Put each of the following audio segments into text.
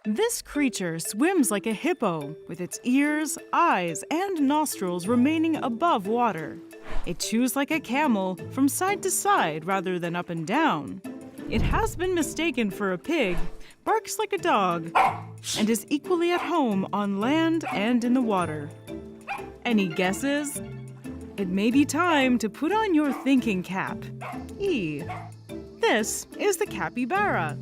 This creature swims like a hippo, with its ears, eyes, and nostrils remaining above water. It chews like a camel, from side to side rather than up and down. It has been mistaken for a pig, barks like a dog, and is equally at home on land and in the water. Any guesses? It may be time to put on your thinking cap. This is the capybara.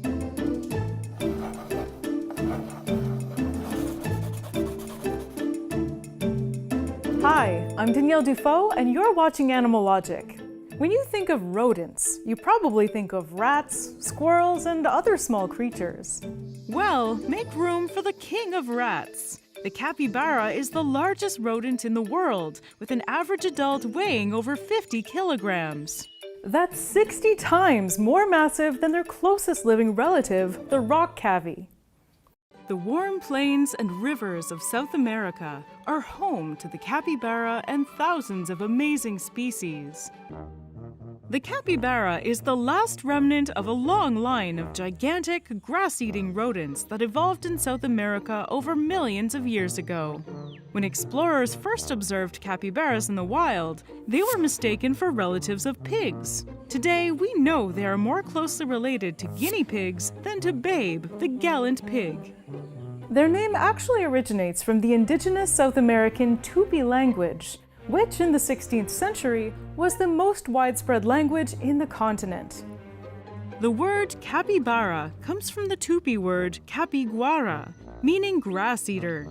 Hi, I'm Danielle Dufault, and you're watching Animalogic. When you think of rodents, you probably think of rats, squirrels, and other small creatures. Well, make room for the king of rats. The capybara is the largest rodent in the world, with an average adult weighing over 50 kilograms. That's 60 times more massive than their closest living relative, the rock cavy. The warm plains and rivers of South America are home to the capybara and thousands of amazing species. The capybara is the last remnant of a long line of gigantic, grass-eating rodents that evolved in South America over millions of years ago. When explorers first observed capybaras in the wild, they were mistaken for relatives of pigs. Today, we know they are more closely related to guinea pigs than to Babe, the gallant pig. Their name actually originates from the indigenous South American Tupi language, which in the 16th century was the most widespread language in the continent. The word capybara comes from the Tupi word capiguara, meaning grass eater.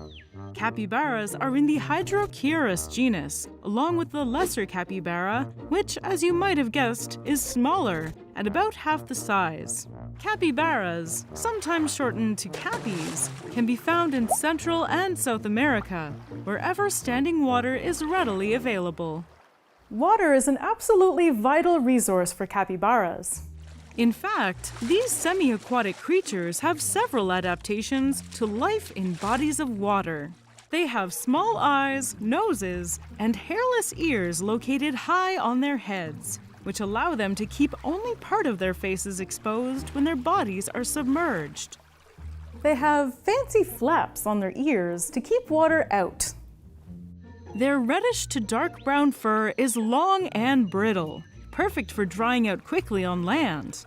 Capybaras are in the Hydrochaeris genus, along with the lesser capybara, which, as you might have guessed, is smaller, at about half the size. Capybaras, sometimes shortened to cappies, can be found in Central and South America, wherever standing water is readily available. Water is an absolutely vital resource for capybaras. In fact, these semi-aquatic creatures have several adaptations to life in bodies of water. They have small eyes, noses, and hairless ears located high on their heads, which allow them to keep only part of their faces exposed when their bodies are submerged. They have fancy flaps on their ears to keep water out. Their reddish to dark brown fur is long and brittle, perfect for drying out quickly on land.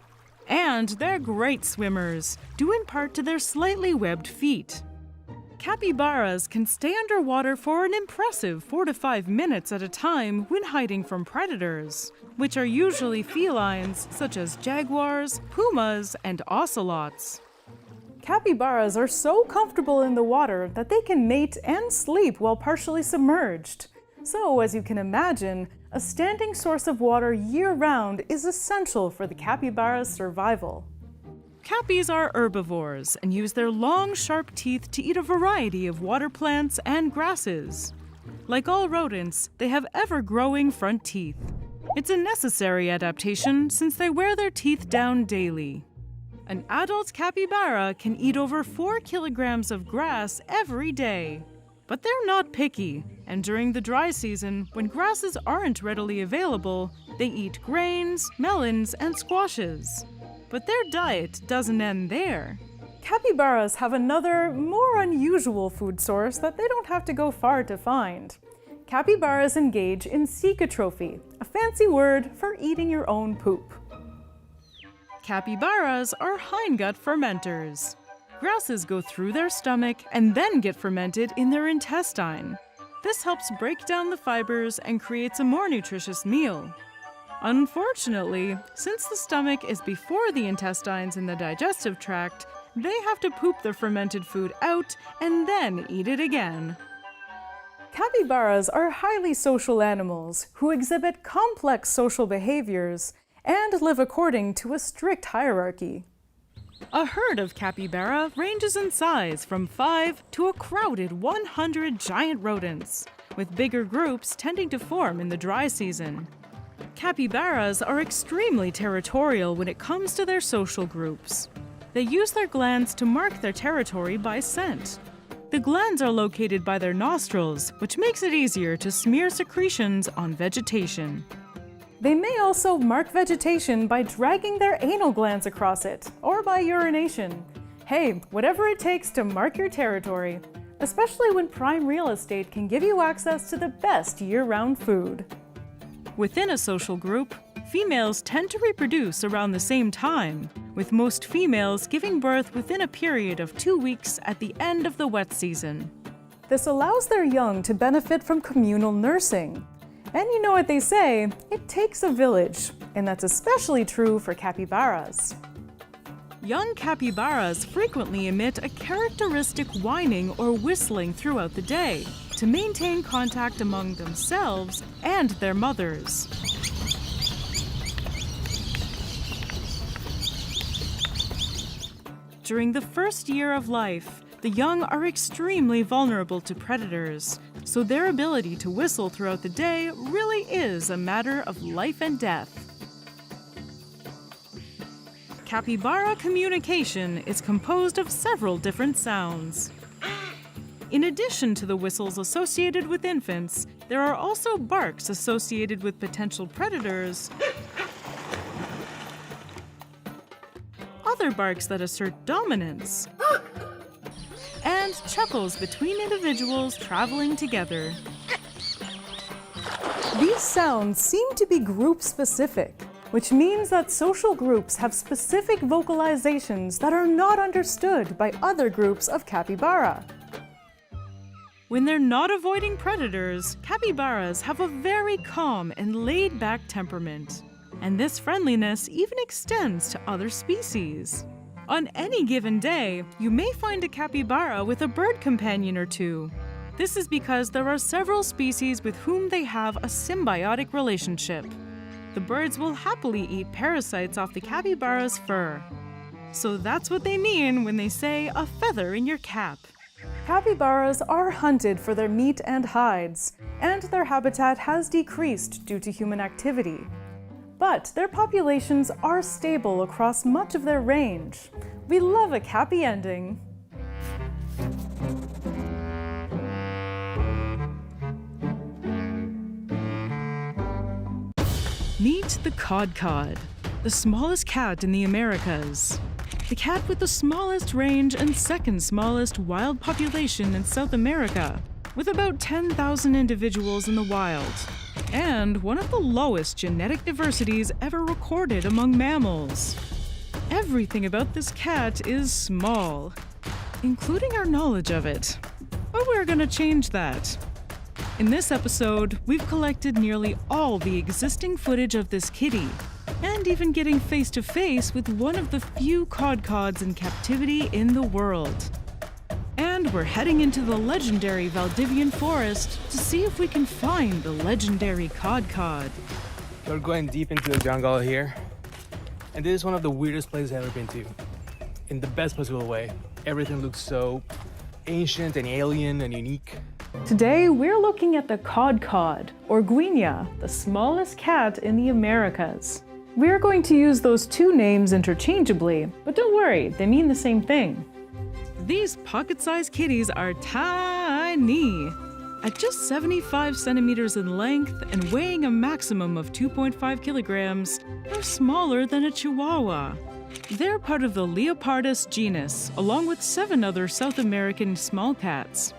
And they're great swimmers, due in part to their slightly webbed feet. Capybaras can stay underwater for an impressive 4 to 5 minutes at a time when hiding from predators, which are usually felines such as jaguars, pumas, and ocelots. Capybaras are so comfortable in the water that they can mate and sleep while partially submerged. So, as you can imagine, a standing source of water year-round is essential for the capybara's survival. Cappies are herbivores and use their long, sharp teeth to eat a variety of water plants and grasses. Like all rodents, they have ever-growing front teeth. It's a necessary adaptation since they wear their teeth down daily. An adult capybara can eat over 4 kilograms of grass every day. But they're not picky, and during the dry season, when grasses aren't readily available, they eat grains, melons, and squashes. But their diet doesn't end there. Capybaras have another, more unusual food source that they don't have to go far to find. Capybaras engage in cecotrophy, a fancy word for eating your own poop. Capybaras are hindgut fermenters. Grasses go through their stomach and then get fermented in their intestine. This helps break down the fibers and creates a more nutritious meal. Unfortunately, since the stomach is before the intestines in the digestive tract, they have to poop the fermented food out and then eat it again. Capybaras are highly social animals who exhibit complex social behaviors and live according to a strict hierarchy. A herd of capybara ranges in size from 5 to a crowded 100 giant rodents, with bigger groups tending to form in the dry season. Capybaras are extremely territorial when it comes to their social groups. They use their glands to mark their territory by scent. The glands are located by their nostrils, which makes it easier to smear secretions on vegetation. They may also mark vegetation by dragging their anal glands across it, or by urination. Hey, whatever it takes to mark your territory, especially when prime real estate can give you access to the best year-round food. Within a social group, females tend to reproduce around the same time, with most females giving birth within a period of 2 weeks at the end of the wet season. This allows their young to benefit from communal nursing. And you know what they say, it takes a village, and that's especially true for capybaras. Young capybaras frequently emit a characteristic whining or whistling throughout the day to maintain contact among themselves and their mothers. During the first year of life, the young are extremely vulnerable to predators, so their ability to whistle throughout the day really is a matter of life and death. Capybara communication is composed of several different sounds. In addition to the whistles associated with infants, there are also barks associated with potential predators, other barks that assert dominance, and chuckles between individuals traveling together. These sounds seem to be group-specific, which means that social groups have specific vocalizations that are not understood by other groups of capybara. When they're not avoiding predators, capybaras have a very calm and laid-back temperament, and this friendliness even extends to other species. On any given day, you may find a capybara with a bird companion or two. This is because there are several species with whom they have a symbiotic relationship. The birds will happily eat parasites off the capybara's fur. So that's what they mean when they say a feather in your cap. Capybaras are hunted for their meat and hides, and their habitat has decreased due to human activity. But their populations are stable across much of their range. We love a cappy ending. Meet the Kodkod, the smallest cat in the Americas. The cat with the smallest range and second smallest wild population in South America, with about 10,000 individuals in the wild, and one of the lowest genetic diversities ever recorded among mammals. Everything about this cat is small, including our knowledge of it. But we're gonna change that. In this episode, we've collected nearly all the existing footage of this kitty, and even getting face-to-face with one of the few Kodkods in captivity in the world. And we're heading into the legendary Valdivian forest to see if we can find the legendary Kodkod. We're going deep into the jungle here, and this is one of the weirdest places I've ever been to. In the best possible way. Everything looks so ancient and alien and unique. Today, we're looking at the Kodkod, or Guinea, the smallest cat in the Americas. We're going to use those two names interchangeably, but don't worry, they mean the same thing. These pocket-sized kitties are tiny. At just 75 centimeters in length and weighing a maximum of 2.5 kilograms, they're smaller than a Chihuahua. They're part of the Leopardus genus, along with 7 other South American small cats.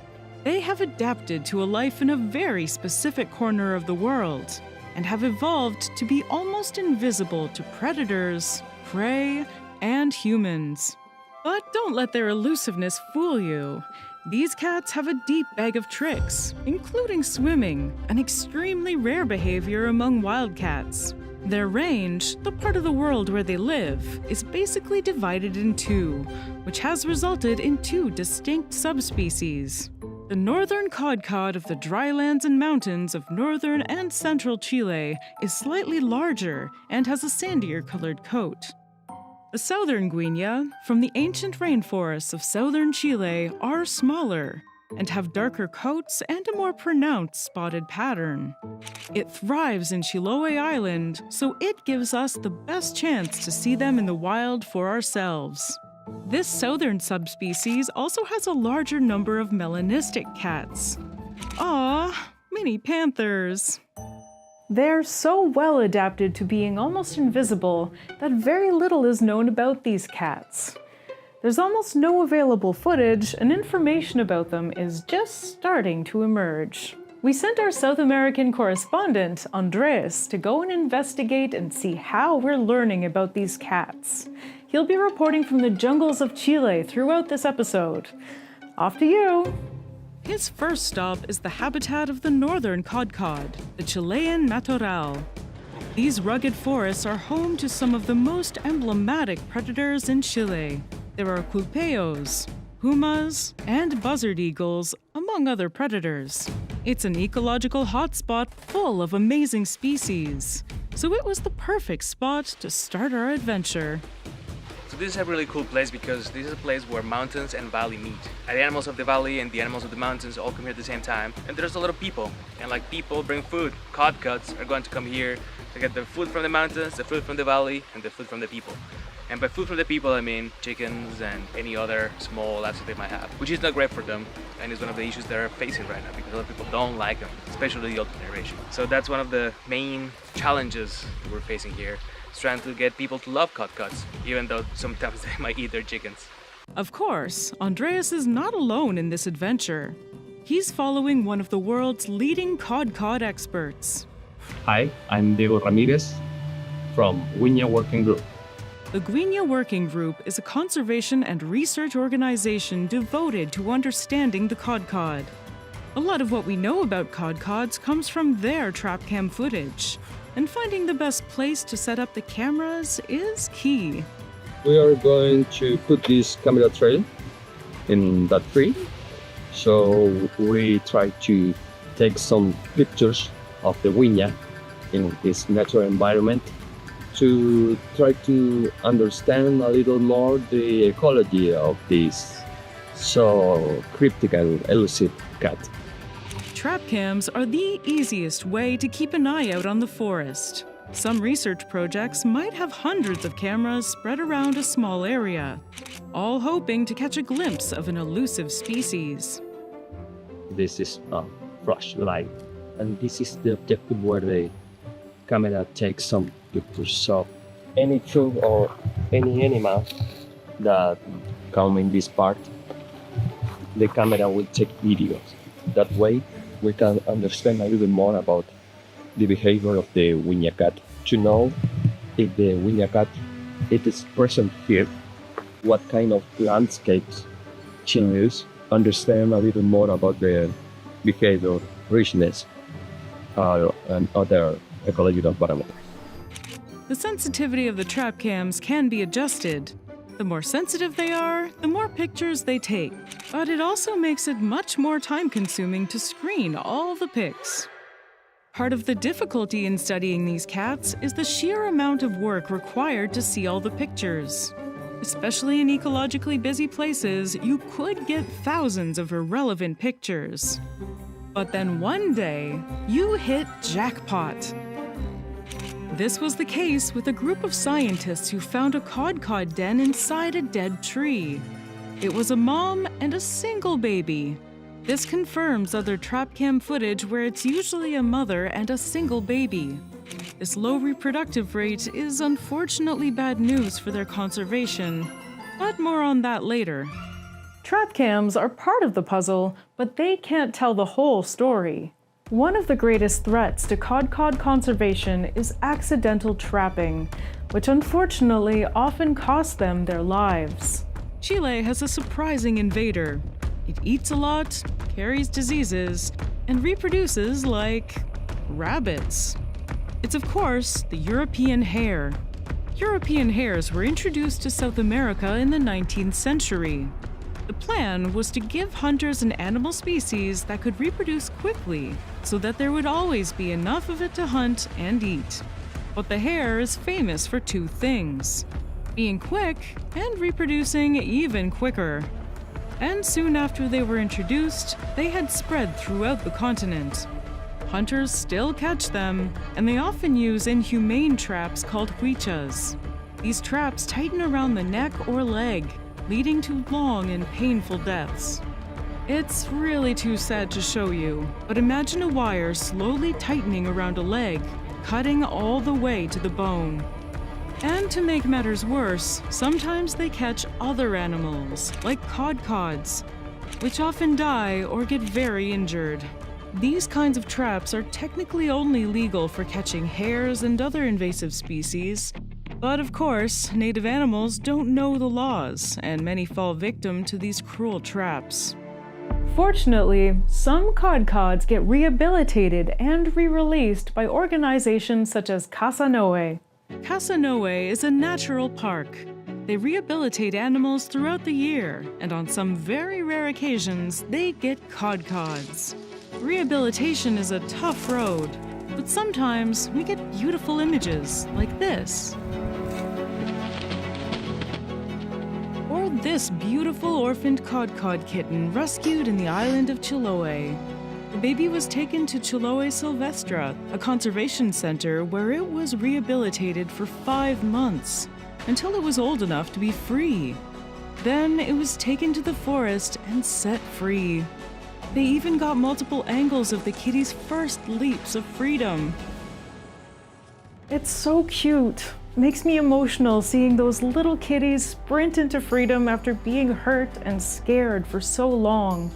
They have adapted to a life in a very specific corner of the world, and have evolved to be almost invisible to predators, prey, and humans. But don't let their elusiveness fool you. These cats have a deep bag of tricks, including swimming, an extremely rare behavior among wildcats. Their range, the part of the world where they live, is basically divided in two, which has resulted in 2 distinct subspecies. The northern Kodkod of the drylands and mountains of northern and central Chile is slightly larger and has a sandier-colored coat. The southern Guinea, from the ancient rainforests of southern Chile, are smaller and have darker coats and a more pronounced spotted pattern. It thrives in Chiloé Island, so it gives us the best chance to see them in the wild for ourselves. This southern subspecies also has a larger number of melanistic cats. Aw, mini panthers. They're so well adapted to being almost invisible that very little is known about these cats. There's almost no available footage, and information about them is just starting to emerge. We sent our South American correspondent, Andres, to go and investigate and see how we're learning about these cats. He'll be reporting from the jungles of Chile throughout this episode. Off to you! His first stop is the habitat of the northern Kodkod, the Chilean matorral. These rugged forests are home to some of the most emblematic predators in Chile. There are culpeos, pumas, and buzzard eagles, among other predators. It's an ecological hotspot full of amazing species, so it was the perfect spot to start our adventure. So this is a really cool place because this is a place where mountains and valley meet. And the animals of the valley and the animals of the mountains all come here at the same time. And there's a lot of people. And like people bring food. Kodkods are going to come here to get the food from the mountains, the food from the valley, and the food from the people. And by food from the people, I mean chickens and any other small livestock they might have, which is not great for them. And it's one of the issues they're facing right now because a lot of people don't like them, especially the older generation. So that's one of the main challenges we're facing here. It's trying to get people to love Kodkods, even though sometimes they might eat their chickens. Of course, Andreas is not alone in this adventure. He's following one of the world's leading Kodkod experts. Hi, I'm Diego Ramirez from Guiña Working Group. The Guiña Working Group is a conservation and research organization devoted to understanding the Kodkod. A lot of what we know about Kodkods comes from their trap cam footage, and finding the best place to set up the cameras is key. We are going to put this camera tray in that tree, so we try to take some pictures of the Guiña in this natural environment to try to understand a little more the ecology of this so cryptic and elusive cat. Trap cams are the easiest way to keep an eye out on the forest. Some research projects might have hundreds of cameras spread around a small area, all hoping to catch a glimpse of an elusive species. This is a flashlight, and this is the objective where the camera takes some pictures of anything or any animal that come in this part. The camera will take videos. That way we can understand a little more about the behavior of the Guiña cat, to know if the Guiña cat is present here, what kind of landscapes she is, understand a little more about the behavior, richness, and other ecological parameters. The sensitivity of the trap cams can be adjusted. The more sensitive they are, the more pictures they take. But it also makes it much more time-consuming to screen all the pics. Part of the difficulty in studying these cats is the sheer amount of work required to see all the pictures. Especially in ecologically busy places, you could get thousands of irrelevant pictures. But then one day, you hit jackpot. This was the case with a group of scientists who found a Kodkod den inside a dead tree. It was a mom and a single baby. This confirms other trap cam footage where it's usually a mother and a single baby. This low reproductive rate is unfortunately bad news for their conservation, but more on that later. Trap cams are part of the puzzle, but they can't tell the whole story. One of the greatest threats to Kodkod conservation is accidental trapping, which unfortunately often costs them their lives. Chile has a surprising invader. It eats a lot, carries diseases, and reproduces like rabbits. It's of course the European hare. European hares were introduced to South America in the 19th century. The plan was to give hunters an animal species that could reproduce quickly, so that there would always be enough of it to hunt and eat. But the hare is famous for two things: being quick and reproducing even quicker. And soon after they were introduced, they had spread throughout the continent. Hunters still catch them, and they often use inhumane traps called huichas. These traps tighten around the neck or leg, leading to long and painful deaths. It's really too sad to show you, but imagine a wire slowly tightening around a leg, cutting all the way to the bone. And to make matters worse, sometimes they catch other animals, like Kodkods, which often die or get very injured. These kinds of traps are technically only legal for catching hares and other invasive species, but of course, native animals don't know the laws, and many fall victim to these cruel traps. Fortunately, some Kodkods get rehabilitated and re-released by organizations such as Casa Noe. Casa Noe is a natural park. They rehabilitate animals throughout the year, and on some very rare occasions, they get Kodkods. Rehabilitation is a tough road, but sometimes we get beautiful images like this. Or this beautiful orphaned Kodkod kitten rescued in the island of Chiloé. The baby was taken to Chiloé Silvestre, a conservation center where it was rehabilitated for 5 months, until it was old enough to be free. Then it was taken to the forest and set free. They even got multiple angles of the kitty's first leaps of freedom. It's so cute. Makes me emotional seeing those little kitties sprint into freedom after being hurt and scared for so long.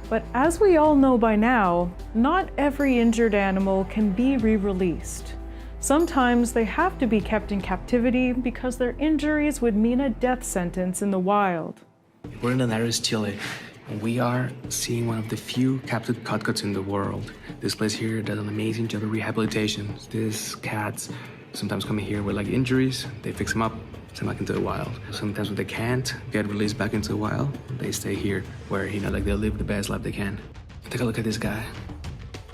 But as we all know by now, not every injured animal can be re-released. Sometimes they have to be kept in captivity because their injuries would mean a death sentence in the wild. We're in Linares, Chile, and we are seeing one of the few captive Kodkods in the world. This place here does an amazing job of rehabilitation. These cats sometimes come in here with like injuries, they fix them up, send them back into the wild. Sometimes when they can't get released back into the wild, they stay here where, like they'll live the best life they can. Take a look at this guy.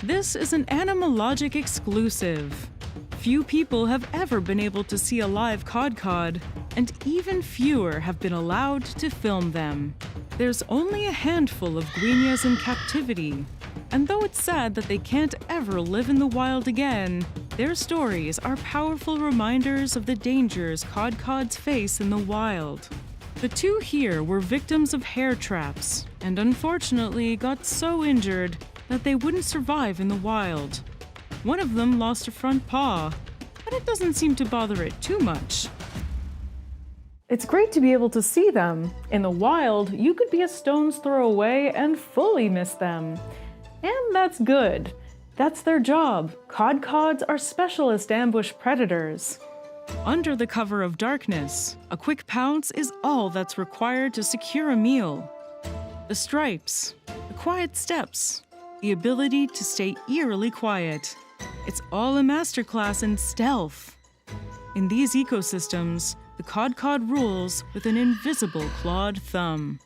This is an Animalogic exclusive. Few people have ever been able to see a live Kodkod, and even fewer have been allowed to film them. There's only a handful of guineas in captivity, and though it's sad that they can't ever live in the wild again, their stories are powerful reminders of the dangers Kodkods face in the wild. The two here were victims of hare traps, and unfortunately got so injured that they wouldn't survive in the wild. One of them lost a front paw, but it doesn't seem to bother it too much. It's great to be able to see them. In the wild, you could be a stone's throw away and fully miss them. And that's good. That's their job. Kodkods are specialist ambush predators. Under the cover of darkness, a quick pounce is all that's required to secure a meal. The stripes, the quiet steps, the ability to stay eerily quiet. It's all a masterclass in stealth. In these ecosystems, the Kodkod rules with an invisible clawed thumb.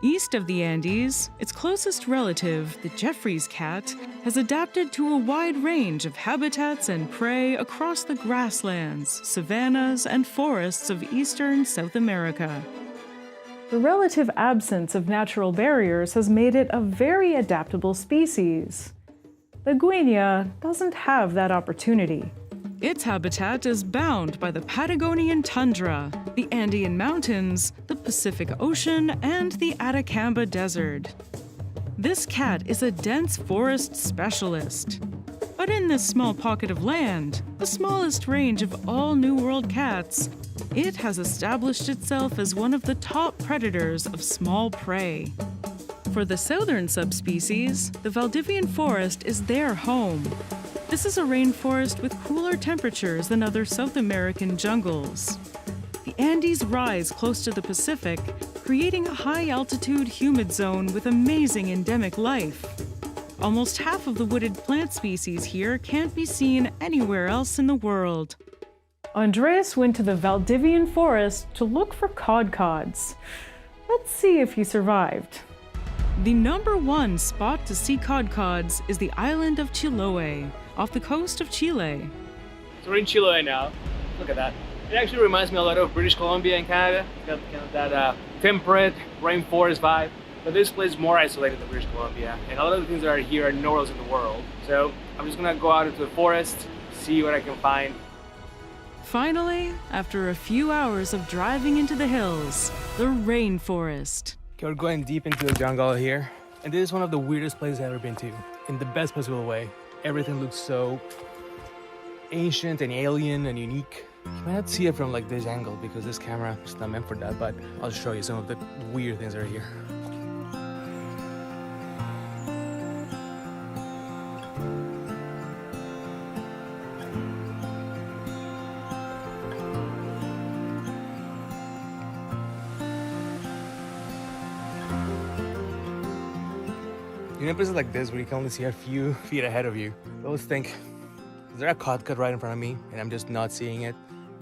East of the Andes, its closest relative, the Geoffrey's cat, has adapted to a wide range of habitats and prey across the grasslands, savannas, and forests of eastern South America. The relative absence of natural barriers has made it a very adaptable species. The guinea doesn't have that opportunity. Its habitat is bound by the Patagonian tundra, the Andean mountains, the Pacific Ocean, and the Atacama Desert. This cat is a dense forest specialist. But in this small pocket of land, the smallest range of all New World cats, it has established itself as one of the top predators of small prey. For the southern subspecies, the Valdivian forest is their home. This is a rainforest with cooler temperatures than other South American jungles. The Andes rise close to the Pacific, creating a high-altitude humid zone with amazing endemic life. Almost half of the wooded plant species here can't be seen anywhere else in the world. Andreas went to the Valdivian forest to look for Kodkods. Let's see if he survived. The #1 spot to see Kodkods is the island of Chiloé, off the coast of Chile. So we're in Chiloé now. Look at that. It actually reminds me a lot of British Columbia and Canada. It's got kind of that temperate rainforest vibe. But this place is more isolated than British Columbia, and a lot of the things that are here are nowhere else in the world. So I'm just gonna go out into the forest, see what I can find. Finally, after a few hours of driving into the hills, the rainforest. Okay, we're going deep into the jungle here, and this is one of the weirdest places I've ever been to, in the best possible way. Everything looks so ancient and alien and unique. You might not see it from like this angle because this camera is not meant for that, but I'll show you some of the weird things that are here. You know, places like this where you can only see a few feet ahead of you. I always think, is there a Kodkod right in front of me and I'm just not seeing it?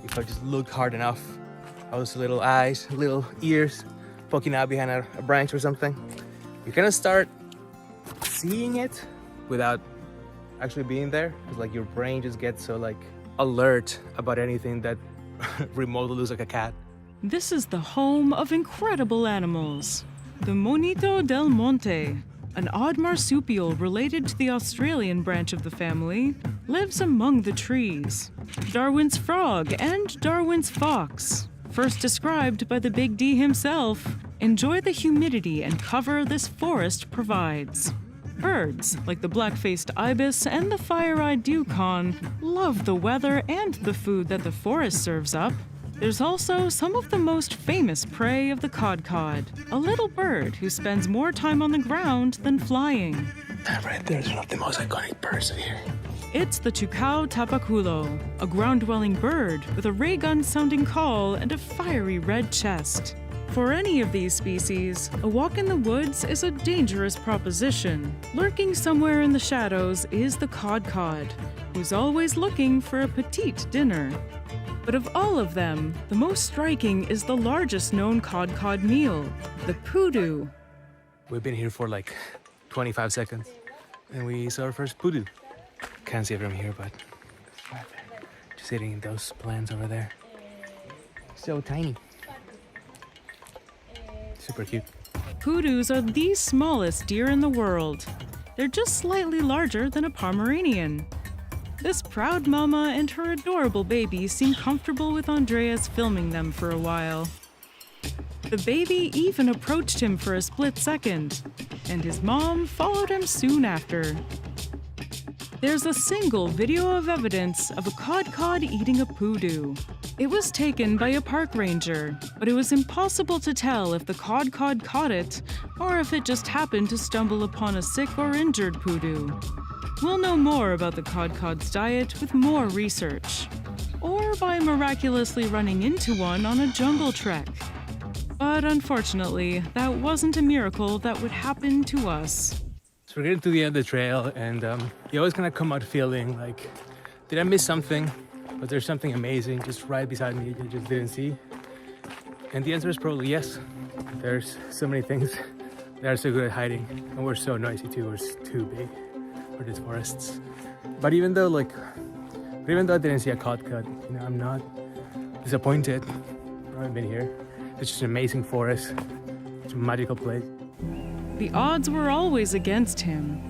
If I just look hard enough, all those little eyes, little ears poking out behind a branch or something, you kind of start seeing it without actually being there. It's like your brain just gets so like alert about anything that remotely looks like a cat. This is the home of incredible animals. The Monito del Monte, an odd marsupial related to the Australian branch of the family, lives among the trees. Darwin's frog and Darwin's fox, first described by the Big D himself, enjoy the humidity and cover this forest provides. Birds, like the black-faced ibis and the fire-eyed dugong, love the weather and the food that the forest serves up. There's also some of the most famous prey of the Kodkod, a little bird who spends more time on the ground than flying. That right there is one of the most iconic birds of here. It's the Tucao tapaculo, a ground-dwelling bird with a ray-gun-sounding call and a fiery red chest. For any of these species, a walk in the woods is a dangerous proposition. Lurking somewhere in the shadows is the Kodkod, who's always looking for a petite dinner. But of all of them, the most striking is the largest known Kodkod meal, the poodoo. We've been here for like 25 seconds and we saw our first poodoo. Can't see it from here, but right there. Just sitting in those plants over there. So tiny. Super cute. Poodoos are the smallest deer in the world. They're just slightly larger than a Pomeranian. This proud mama and her adorable baby seem comfortable with Andreas filming them for a while. The baby even approached him for a split second, and his mom followed him soon after. There's a single video of evidence of a Kodkod eating a poodoo. It was taken by a park ranger, but it was impossible to tell if the Kodkod caught it or if it just happened to stumble upon a sick or injured poodoo. We'll know more about the Kodkod's diet with more research, or by miraculously running into one on a jungle trek. But unfortunately, that wasn't a miracle that would happen to us. So we're getting to the end of the trail and you always kind of come out feeling like, did I miss something? Was there something amazing just right beside me you just didn't see? And the answer is probably yes. There's so many things that are so good at hiding, and we're so noisy too, we're too big for these forests. But even though I didn't see a Kodkod, you know, I'm not disappointed. I haven't been here. It's just an amazing forest. It's a magical place. The odds were always against him.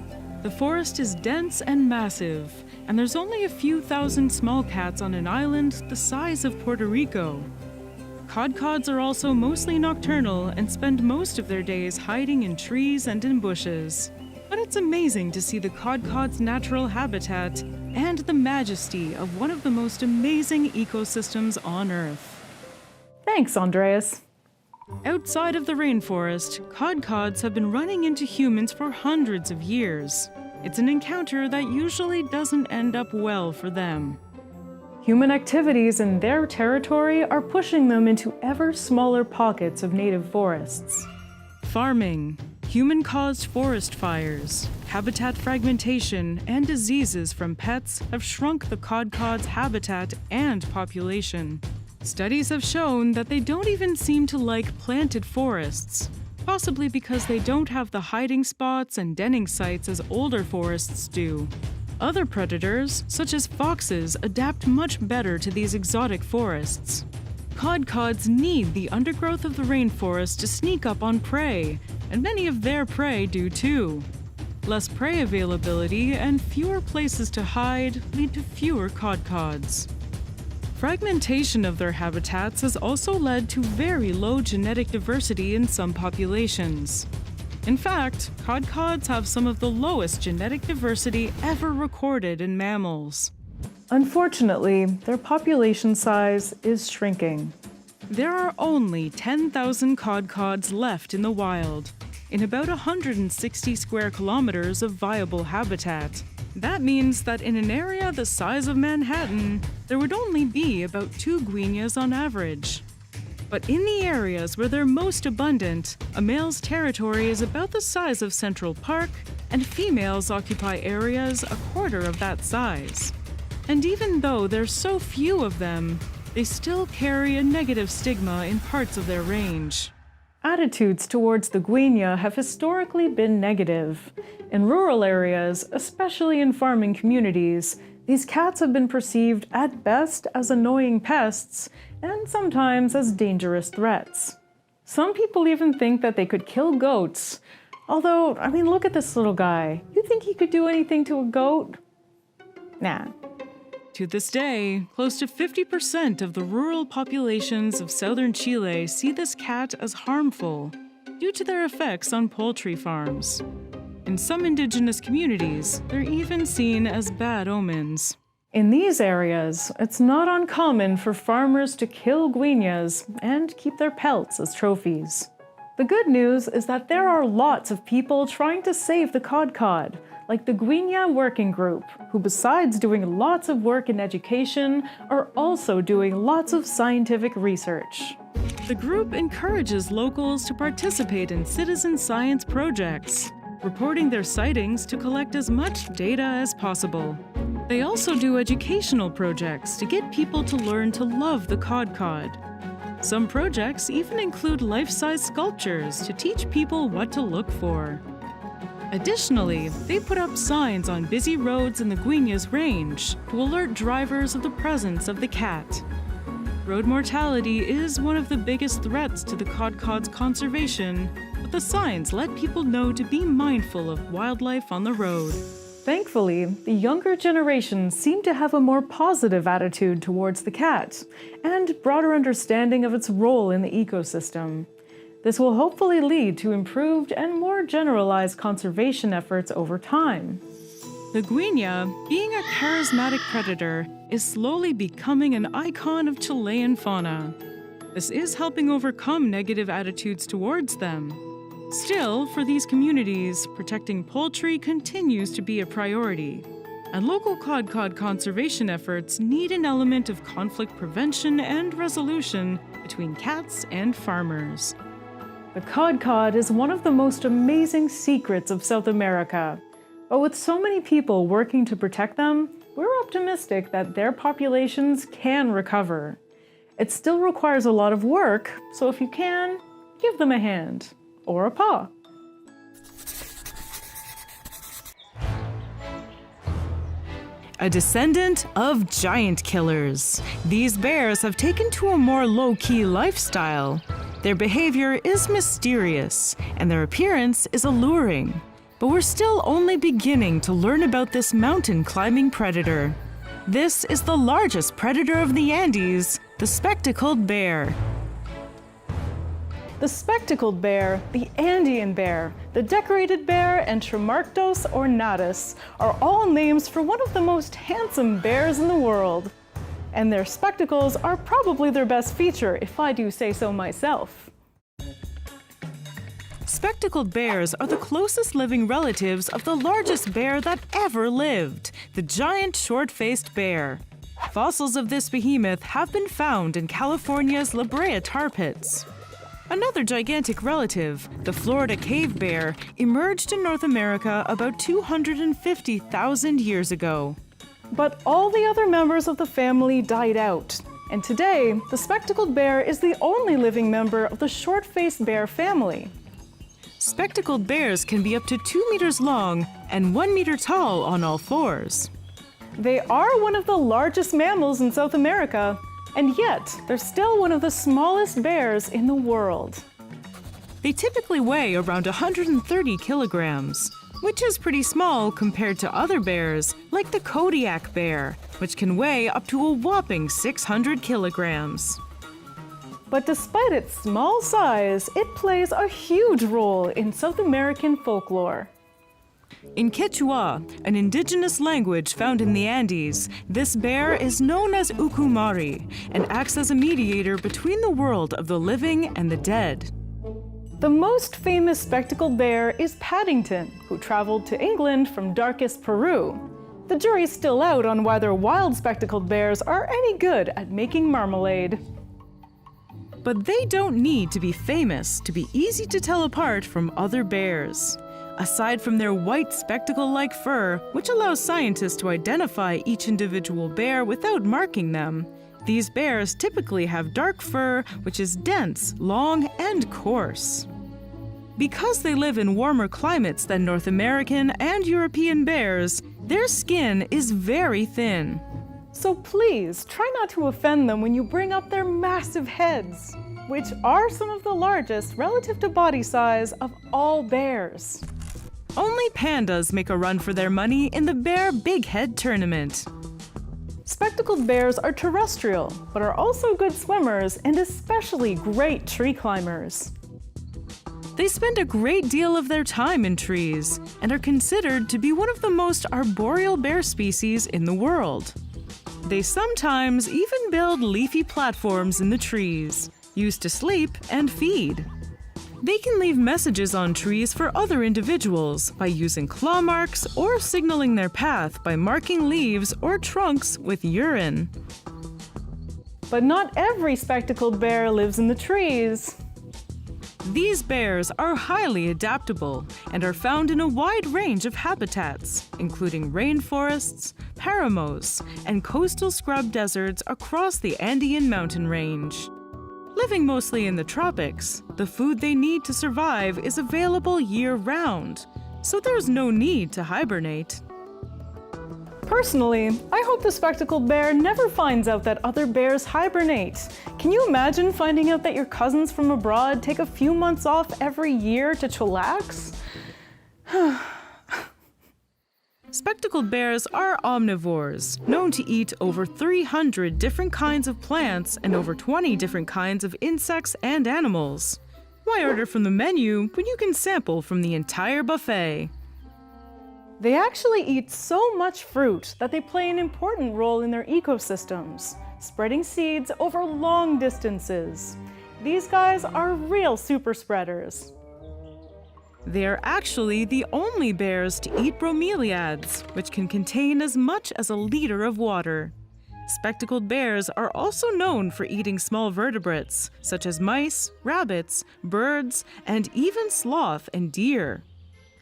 The forest is dense and massive, and there's only a few thousand small cats on an island the size of Puerto Rico. Kodkods are also mostly nocturnal and spend most of their days hiding in trees and in bushes. But it's amazing to see the Kodkod's natural habitat and the majesty of one of the most amazing ecosystems on Earth. Thanks, Andreas. Outside of the rainforest, Kodkods have been running into humans for hundreds of years. It's an encounter that usually doesn't end up well for them. Human activities in their territory are pushing them into ever smaller pockets of native forests. Farming, human-caused forest fires, habitat fragmentation, and diseases from pets have shrunk the Kodkod's habitat and population. Studies have shown that they don't even seem to like planted forests, possibly because they don't have the hiding spots and denning sites as older forests do. Other predators, such as foxes, adapt much better to these exotic forests. Kodkods need the undergrowth of the rainforest to sneak up on prey, and many of their prey do too. Less prey availability and fewer places to hide lead to fewer Kodkods. Fragmentation of their habitats has also led to very low genetic diversity in some populations. In fact, Kodkods have some of the lowest genetic diversity ever recorded in mammals. Unfortunately, their population size is shrinking. There are only 10,000 Kodkods left in the wild, in about 160 square kilometers of viable habitat. That means that in an area the size of Manhattan, there would only be about 2 guineas on average. But in the areas where they're most abundant, a male's territory is about the size of Central Park, and females occupy areas a quarter of that size. And even though there's so few of them, they still carry a negative stigma in parts of their range. Attitudes towards the guinea have historically been negative. In rural areas, especially in farming communities, these cats have been perceived at best as annoying pests and sometimes as dangerous threats. Some people even think that they could kill goats. Although, look at this little guy. You think he could do anything to a goat? Nah. To this day, close to 50% of the rural populations of southern Chile see this cat as harmful due to their effects on poultry farms. In some indigenous communities, they're even seen as bad omens. In these areas, it's not uncommon for farmers to kill guineas and keep their pelts as trophies. The good news is that there are lots of people trying to save the Kodkod, like the Guinea Working Group, who besides doing lots of work in education, are also doing lots of scientific research. The group encourages locals to participate in citizen science projects, reporting their sightings to collect as much data as possible. They also do educational projects to get people to learn to love the Kodkod. Some projects even include life-size sculptures to teach people what to look for. Additionally, they put up signs on busy roads in the Guinea's range to alert drivers of the presence of the cat. Road mortality is one of the biggest threats to the Kodkod's conservation, but the signs let people know to be mindful of wildlife on the road. Thankfully, the younger generations seem to have a more positive attitude towards the cat and broader understanding of its role in the ecosystem. This will hopefully lead to improved and more generalized conservation efforts over time. The guinea, being a charismatic predator, is slowly becoming an icon of Chilean fauna. This is helping overcome negative attitudes towards them. Still, for these communities, protecting poultry continues to be a priority, and local Kodkod conservation efforts need an element of conflict prevention and resolution between cats and farmers. The Kodkod is one of the most amazing secrets of South America, but with so many people working to protect them, we're optimistic that their populations can recover. It still requires a lot of work, so if you can, give them a hand. Or a paw. A descendant of giant killers, these bears have taken to a more low-key lifestyle. Their behavior is mysterious, and their appearance is alluring. But we're still only beginning to learn about this mountain-climbing predator. This is the largest predator of the Andes, the spectacled bear. The spectacled bear, the Andean bear, the decorated bear, and Tremarctos ornatus are all names for one of the most handsome bears in the world. And their spectacles are probably their best feature, if I do say so myself. Spectacled bears are the closest living relatives of the largest bear that ever lived, the giant short-faced bear. Fossils of this behemoth have been found in California's La Brea tar pits. Another gigantic relative, the Florida cave bear, emerged in North America about 250,000 years ago. But all the other members of the family died out, and today, the spectacled bear is the only living member of the short-faced bear family. Spectacled bears can be up to 2 meters long and 1 meter tall on all fours. They are one of the largest mammals in South America, and yet they're still one of the smallest bears in the world. They typically weigh around 130 kilograms, which is pretty small compared to other bears like the Kodiak bear, which can weigh up to a whopping 600 kilograms. But despite its small size, it plays a huge role in South American folklore. In Quechua, an indigenous language found in the Andes, this bear is known as Ukumari and acts as a mediator between the world of the living and the dead. The most famous spectacled bear is Paddington, who traveled to England from darkest Peru. The jury's still out on whether wild spectacled bears are any good at making marmalade. But they don't need to be famous to be easy to tell apart from other bears. Aside from their white spectacle-like fur, which allows scientists to identify each individual bear without marking them, these bears typically have dark fur which is dense, long, and coarse. Because they live in warmer climates than North American and European bears, their skin is very thin. So please, try not to offend them when you bring up their massive heads, which are some of the largest relative to body size of all bears. Only pandas make a run for their money in the Bear Big Head Tournament. Spectacled bears are terrestrial, but are also good swimmers and especially great tree climbers. They spend a great deal of their time in trees and are considered to be one of the most arboreal bear species in the world. They sometimes even build leafy platforms in the trees, used to sleep and feed. They can leave messages on trees for other individuals by using claw marks or signaling their path by marking leaves or trunks with urine. But not every spectacled bear lives in the trees. These bears are highly adaptable and are found in a wide range of habitats, including rainforests, paramos, and coastal scrub deserts across the Andean mountain range. Living mostly in the tropics, the food they need to survive is available year-round, so there's no need to hibernate. Personally, I hope the spectacled bear never finds out that other bears hibernate. Can you imagine finding out that your cousins from abroad take a few months off every year to chillax? Spectacled bears are omnivores, known to eat over 300 different kinds of plants and over 20 different kinds of insects and animals. Why order from the menu when you can sample from the entire buffet? They actually eat so much fruit that they play an important role in their ecosystems, spreading seeds over long distances. These guys are real super spreaders. They are actually the only bears to eat bromeliads, which can contain as much as a liter of water. Spectacled bears are also known for eating small vertebrates, such as mice, rabbits, birds, and even sloth and deer.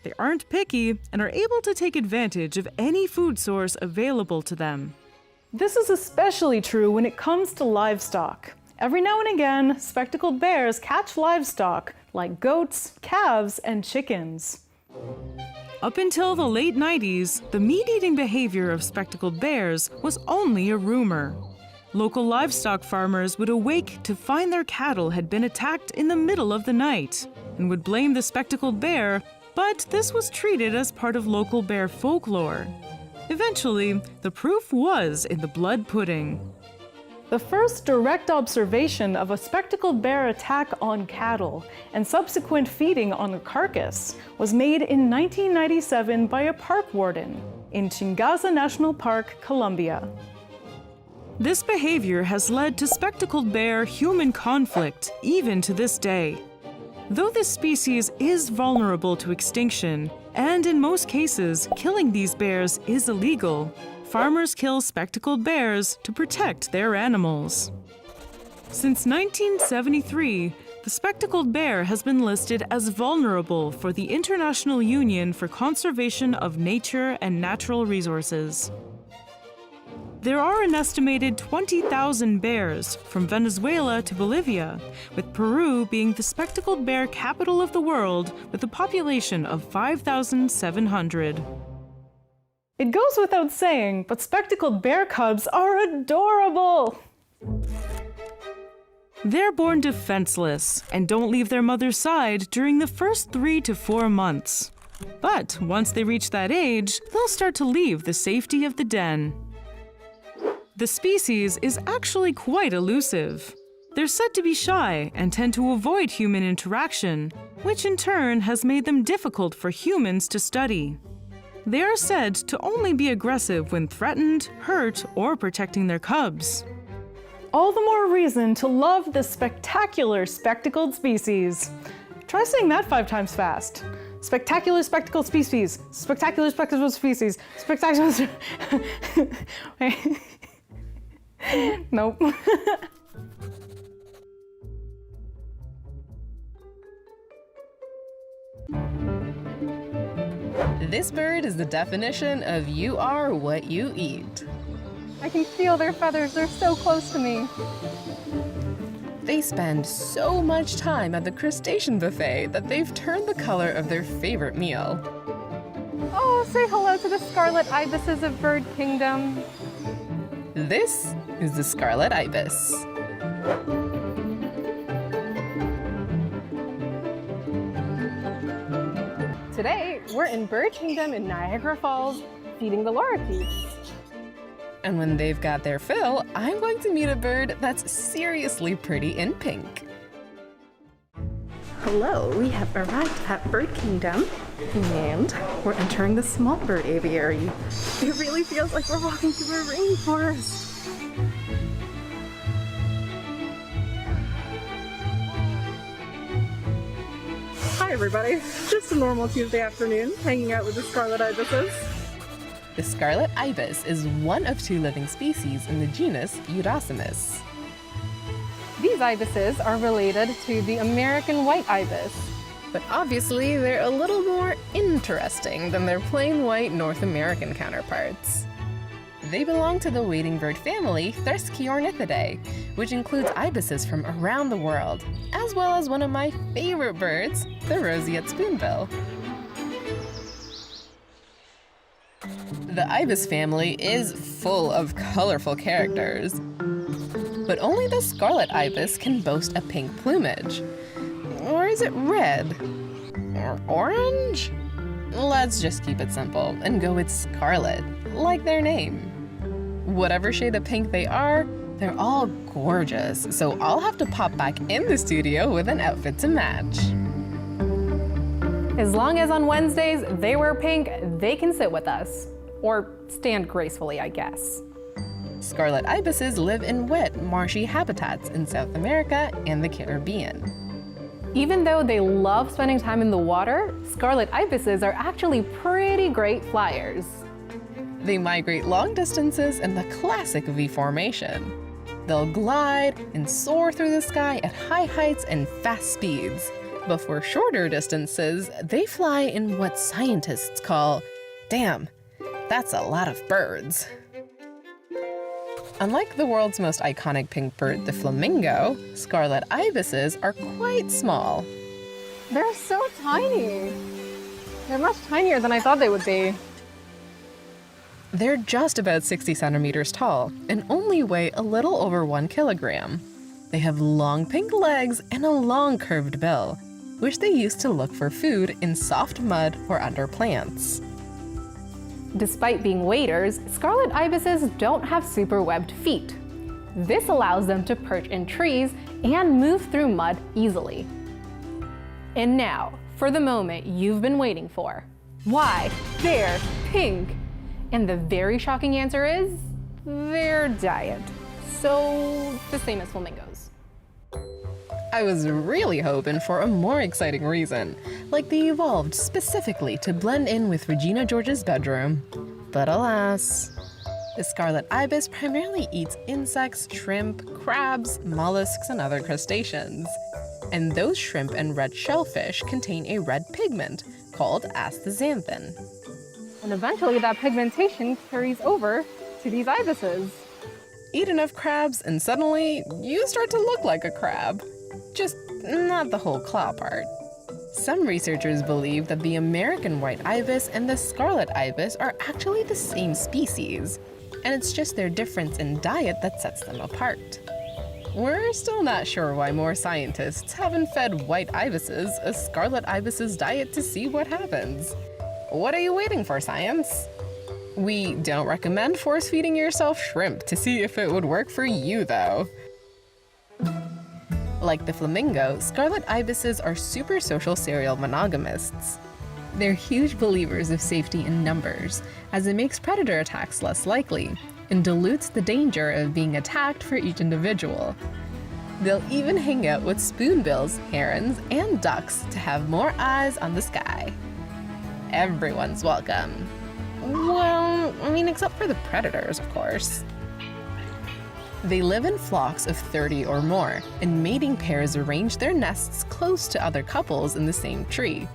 They aren't picky and are able to take advantage of any food source available to them. This is especially true when it comes to livestock. Every now and again, spectacled bears catch livestock, like goats, calves, and chickens. Up until the late 90s, the meat-eating behavior of spectacled bears was only a rumor. Local livestock farmers would awake to find their cattle had been attacked in the middle of the night and would blame the spectacled bear, but this was treated as part of local bear folklore. Eventually, the proof was in the blood pudding. The first direct observation of a spectacled bear attack on cattle and subsequent feeding on the carcass was made in 1997 by a park warden in Chingaza National Park, Colombia. This behavior has led to spectacled bear-human conflict even to this day. Though this species is vulnerable to extinction, and in most cases, killing these bears is illegal, farmers kill spectacled bears to protect their animals. Since 1973, the spectacled bear has been listed as vulnerable for the International Union for Conservation of Nature and Natural Resources. There are an estimated 20,000 bears from Venezuela to Bolivia, with Peru being the spectacled bear capital of the world with a population of 5,700. It goes without saying, but spectacled bear cubs are adorable! They're born defenseless and don't leave their mother's side during the first 3 to 4 months. But once they reach that age, they'll start to leave the safety of the den. The species is actually quite elusive. They're said to be shy and tend to avoid human interaction, which in turn has made them difficult for humans to study. They are said to only be aggressive when threatened, hurt, or protecting their cubs. All the more reason to love this spectacular spectacled species. Try saying that 5 times fast. Spectacular spectacled species. Spectacular spectacled species. Spectacular. Wait. Nope. This bird is the definition of you are what you eat. I can feel their feathers, they're so close to me. They spend so much time at the crustacean buffet that they've turned the color of their favorite meal. Oh, say hello to the Scarlet Ibises of Bird Kingdom. This is the Scarlet Ibis. Today, we're in Bird Kingdom in Niagara Falls, feeding the lorikeets. And when they've got their fill, I'm going to meet a bird that's seriously pretty in pink. Hello, we have arrived at Bird Kingdom, and we're entering the small bird aviary. It really feels like we're walking through a rainforest. Hi everybody, just a normal Tuesday afternoon, hanging out with the Scarlet Ibises. The Scarlet Ibis is one of 2 living species in the genus Eudocimus. These ibises are related to the American white ibis. But obviously, they're a little more interesting than their plain white North American counterparts. They belong to the wading bird family Threskiornithidae, which includes ibises from around the world, as well as one of my favorite birds, the roseate spoonbill. The ibis family is full of colorful characters, but only the scarlet ibis can boast a pink plumage. Or is it red? Or orange? Let's just keep it simple and go with scarlet, like their name. Whatever shade of pink they are, they're all gorgeous, so I'll have to pop back in the studio with an outfit to match. As long as on Wednesdays they wear pink, they can sit with us. Or stand gracefully, I guess. Scarlet ibises live in wet, marshy habitats in South America and the Caribbean. Even though they love spending time in the water, Scarlet Ibises are actually pretty great flyers. They migrate long distances in the classic V formation. They'll glide and soar through the sky at high heights and fast speeds. But for shorter distances, they fly in what scientists call, damn, that's a lot of birds. Unlike the world's most iconic pink bird, the flamingo, scarlet ibises are quite small. They're so tiny. They're much tinier than I thought they would be. They're just about 60 centimeters tall and only weigh a little over 1 kilogram. They have long pink legs and a long curved bill, which they use to look for food in soft mud or under plants. Despite being waders, scarlet ibises don't have super webbed feet. This allows them to perch in trees and move through mud easily. And now, for the moment you've been waiting for. Why? They're pink! And the very shocking answer is their diet. So, the same as flamingos. I was really hoping for a more exciting reason, like they evolved specifically to blend in with Regina George's bedroom. But alas, the scarlet ibis primarily eats insects, shrimp, crabs, mollusks, and other crustaceans. And those shrimp and red shellfish contain a red pigment called astaxanthin. And eventually that pigmentation carries over to these ibises. Eat enough crabs and suddenly you start to look like a crab. Just not the whole claw part. Some researchers believe that the American white ibis and the scarlet ibis are actually the same species, and it's just their difference in diet that sets them apart. We're still not sure why more scientists haven't fed white ibises a scarlet ibis's diet to see what happens. What are you waiting for, science? We don't recommend force-feeding yourself shrimp to see if it would work for you, though. Like the flamingo, scarlet ibises are super social serial monogamists. They're huge believers of safety in numbers, as it makes predator attacks less likely and dilutes the danger of being attacked for each individual. They'll even hang out with spoonbills, herons, and ducks to have more eyes on the sky. Everyone's welcome. Well, except for the predators, of course. They live in flocks of 30 or more, and mating pairs arrange their nests close to other couples in the same tree.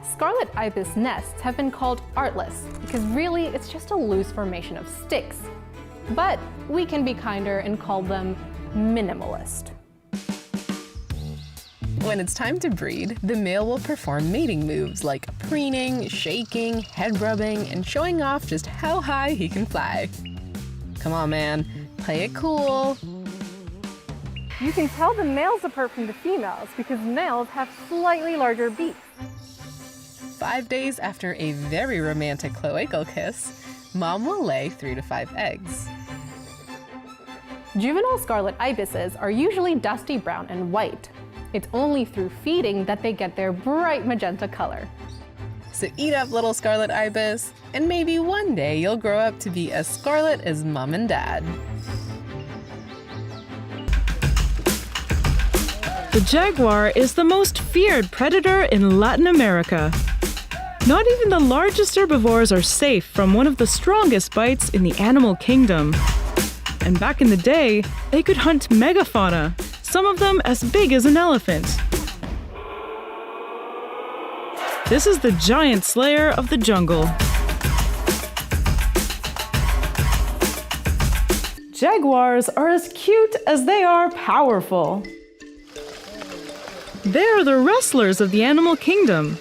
Scarlet Ibis nests have been called artless because really it's just a loose formation of sticks. But we can be kinder and call them minimalist. When it's time to breed, the male will perform mating moves like preening, shaking, head rubbing, and showing off just how high he can fly. Come on, man, play it cool. You can tell the males apart from the females because males have slightly larger beaks. 5 days after a very romantic cloacal kiss, mom will lay 3 to 5 eggs. Juvenile scarlet ibises are usually dusty brown and white. It's only through feeding that they get their bright magenta color. So eat up, little scarlet ibis, and maybe one day you'll grow up to be as scarlet as mom and dad. The jaguar is the most feared predator in Latin America. Not even the largest herbivores are safe from one of the strongest bites in the animal kingdom. And back in the day, they could hunt megafauna, some of them as big as an elephant. This is the giant slayer of the jungle. Jaguars are as cute as they are powerful. They're the wrestlers of the animal kingdom.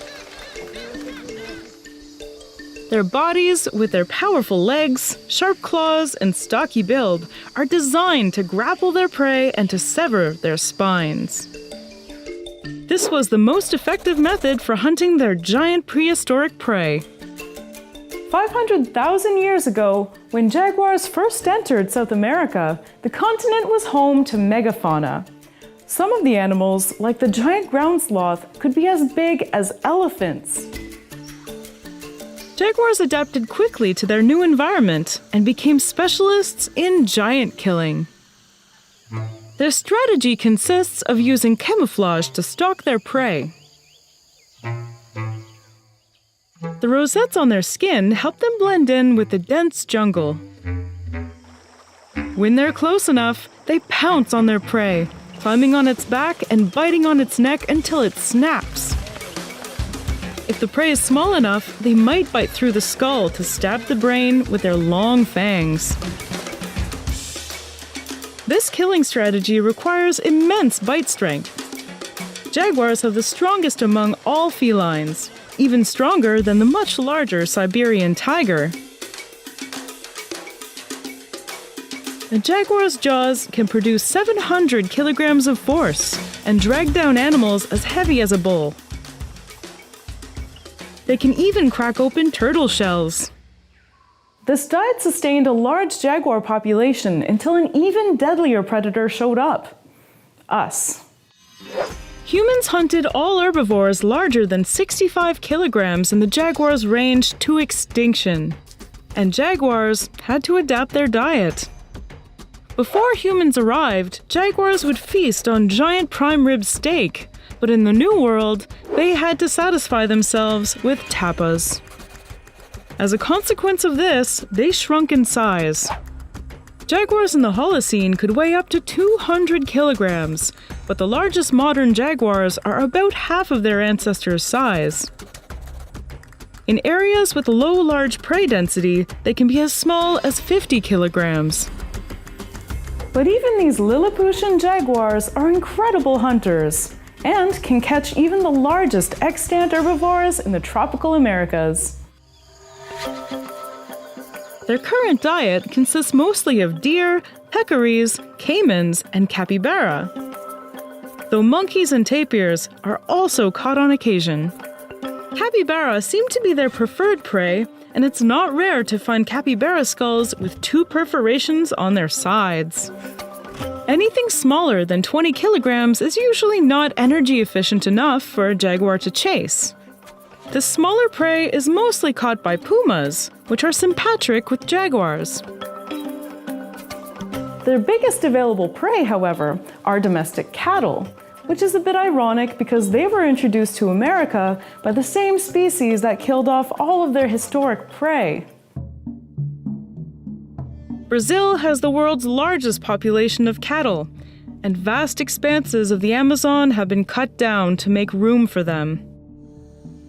Their bodies, with their powerful legs, sharp claws, and stocky build, are designed to grapple their prey and to sever their spines. This was the most effective method for hunting their giant prehistoric prey. 500,000 years ago, when jaguars first entered South America, the continent was home to megafauna. Some of the animals, like the giant ground sloth, could be as big as elephants. Jaguars adapted quickly to their new environment and became specialists in giant killing. Their strategy consists of using camouflage to stalk their prey. The rosettes on their skin help them blend in with the dense jungle. When they're close enough, they pounce on their prey, climbing on its back and biting on its neck until it snaps. If the prey is small enough, they might bite through the skull to stab the brain with their long fangs. This killing strategy requires immense bite strength. Jaguars have the strongest among all felines, even stronger than the much larger Siberian tiger. A jaguar's jaws can produce 700 kilograms of force and drag down animals as heavy as a bull. They can even crack open turtle shells. This diet sustained a large jaguar population until an even deadlier predator showed up: us. Humans hunted all herbivores larger than 65 kilograms in the jaguar's range to extinction, and jaguars had to adapt their diet. Before humans arrived, jaguars would feast on giant prime rib steak, but in the New World, they had to satisfy themselves with tapas. As a consequence of this, they shrunk in size. Jaguars in the Holocene could weigh up to 200 kilograms, but the largest modern jaguars are about half of their ancestors' size. In areas with low large prey density, they can be as small as 50 kilograms. But even these Lilliputian jaguars are incredible hunters and can catch even the largest extant herbivores in the tropical Americas. Their current diet consists mostly of deer, peccaries, caimans, and capybara, though monkeys and tapirs are also caught on occasion. Capybara seem to be their preferred prey, and it's not rare to find capybara skulls with 2 perforations on their sides. Anything smaller than 20 kilograms is usually not energy efficient enough for a jaguar to chase. The smaller prey is mostly caught by pumas, which are sympatric with jaguars. Their biggest available prey, however, are domestic cattle, which is a bit ironic because they were introduced to America by the same species that killed off all of their historic prey. Brazil has the world's largest population of cattle, and vast expanses of the Amazon have been cut down to make room for them.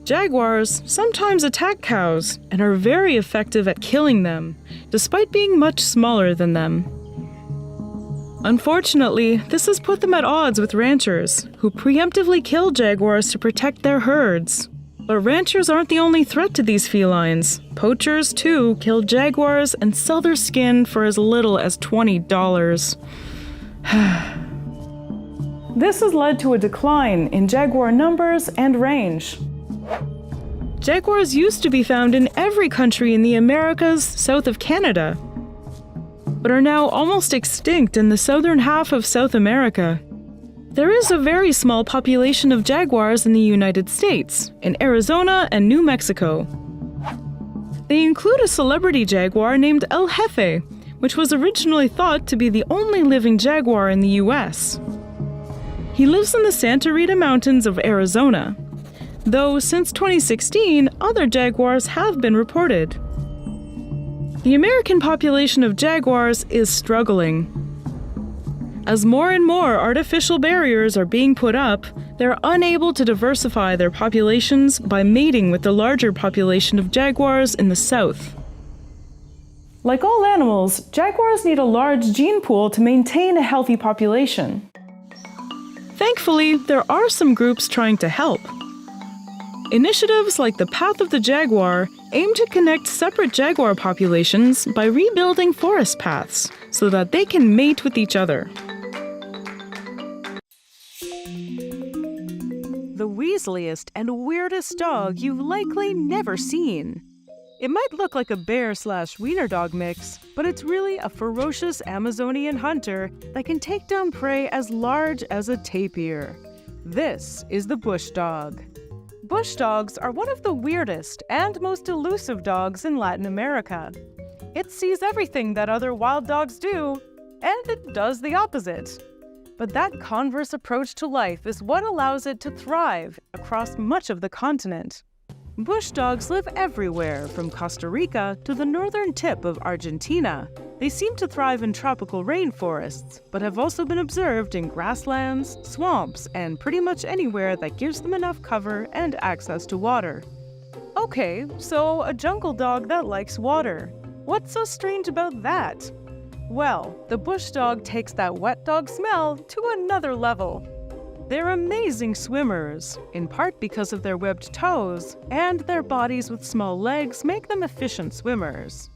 Jaguars sometimes attack cows and are very effective at killing them, despite being much smaller than them. Unfortunately, this has put them at odds with ranchers, who preemptively kill jaguars to protect their herds. But ranchers aren't the only threat to these felines. Poachers, too, kill jaguars and sell their skin for as little as $20. This has led to a decline in jaguar numbers and range. Jaguars used to be found in every country in the Americas south of Canada, but are now almost extinct in the southern half of South America. There is a very small population of jaguars in the United States, in Arizona and New Mexico. They include a celebrity jaguar named El Jefe, which was originally thought to be the only living jaguar in the US. He lives in the Santa Rita Mountains of Arizona, though since 2016, other jaguars have been reported. The American population of jaguars is struggling. As more and more artificial barriers are being put up, they're unable to diversify their populations by mating with the larger population of jaguars in the south. Like all animals, jaguars need a large gene pool to maintain a healthy population. Thankfully, there are some groups trying to help. Initiatives like the Path of the Jaguar aim to connect separate jaguar populations by rebuilding forest paths so that they can mate with each other. The weaseliest and weirdest dog you've likely never seen. It might look like a bear/wiener dog mix, but it's really a ferocious Amazonian hunter that can take down prey as large as a tapir. This is the bush dog. Bush dogs are one of the weirdest and most elusive dogs in Latin America. It sees everything that other wild dogs do, and it does the opposite. But that converse approach to life is what allows it to thrive across much of the continent. Bush dogs live everywhere, from Costa Rica to the northern tip of Argentina. They seem to thrive in tropical rainforests, but have also been observed in grasslands, swamps, and pretty much anywhere that gives them enough cover and access to water. Okay, so a jungle dog that likes water. What's so strange about that? Well, the bush dog takes that wet dog smell to another level. They're amazing swimmers, in part because of their webbed toes, and their bodies with small legs make them efficient swimmers.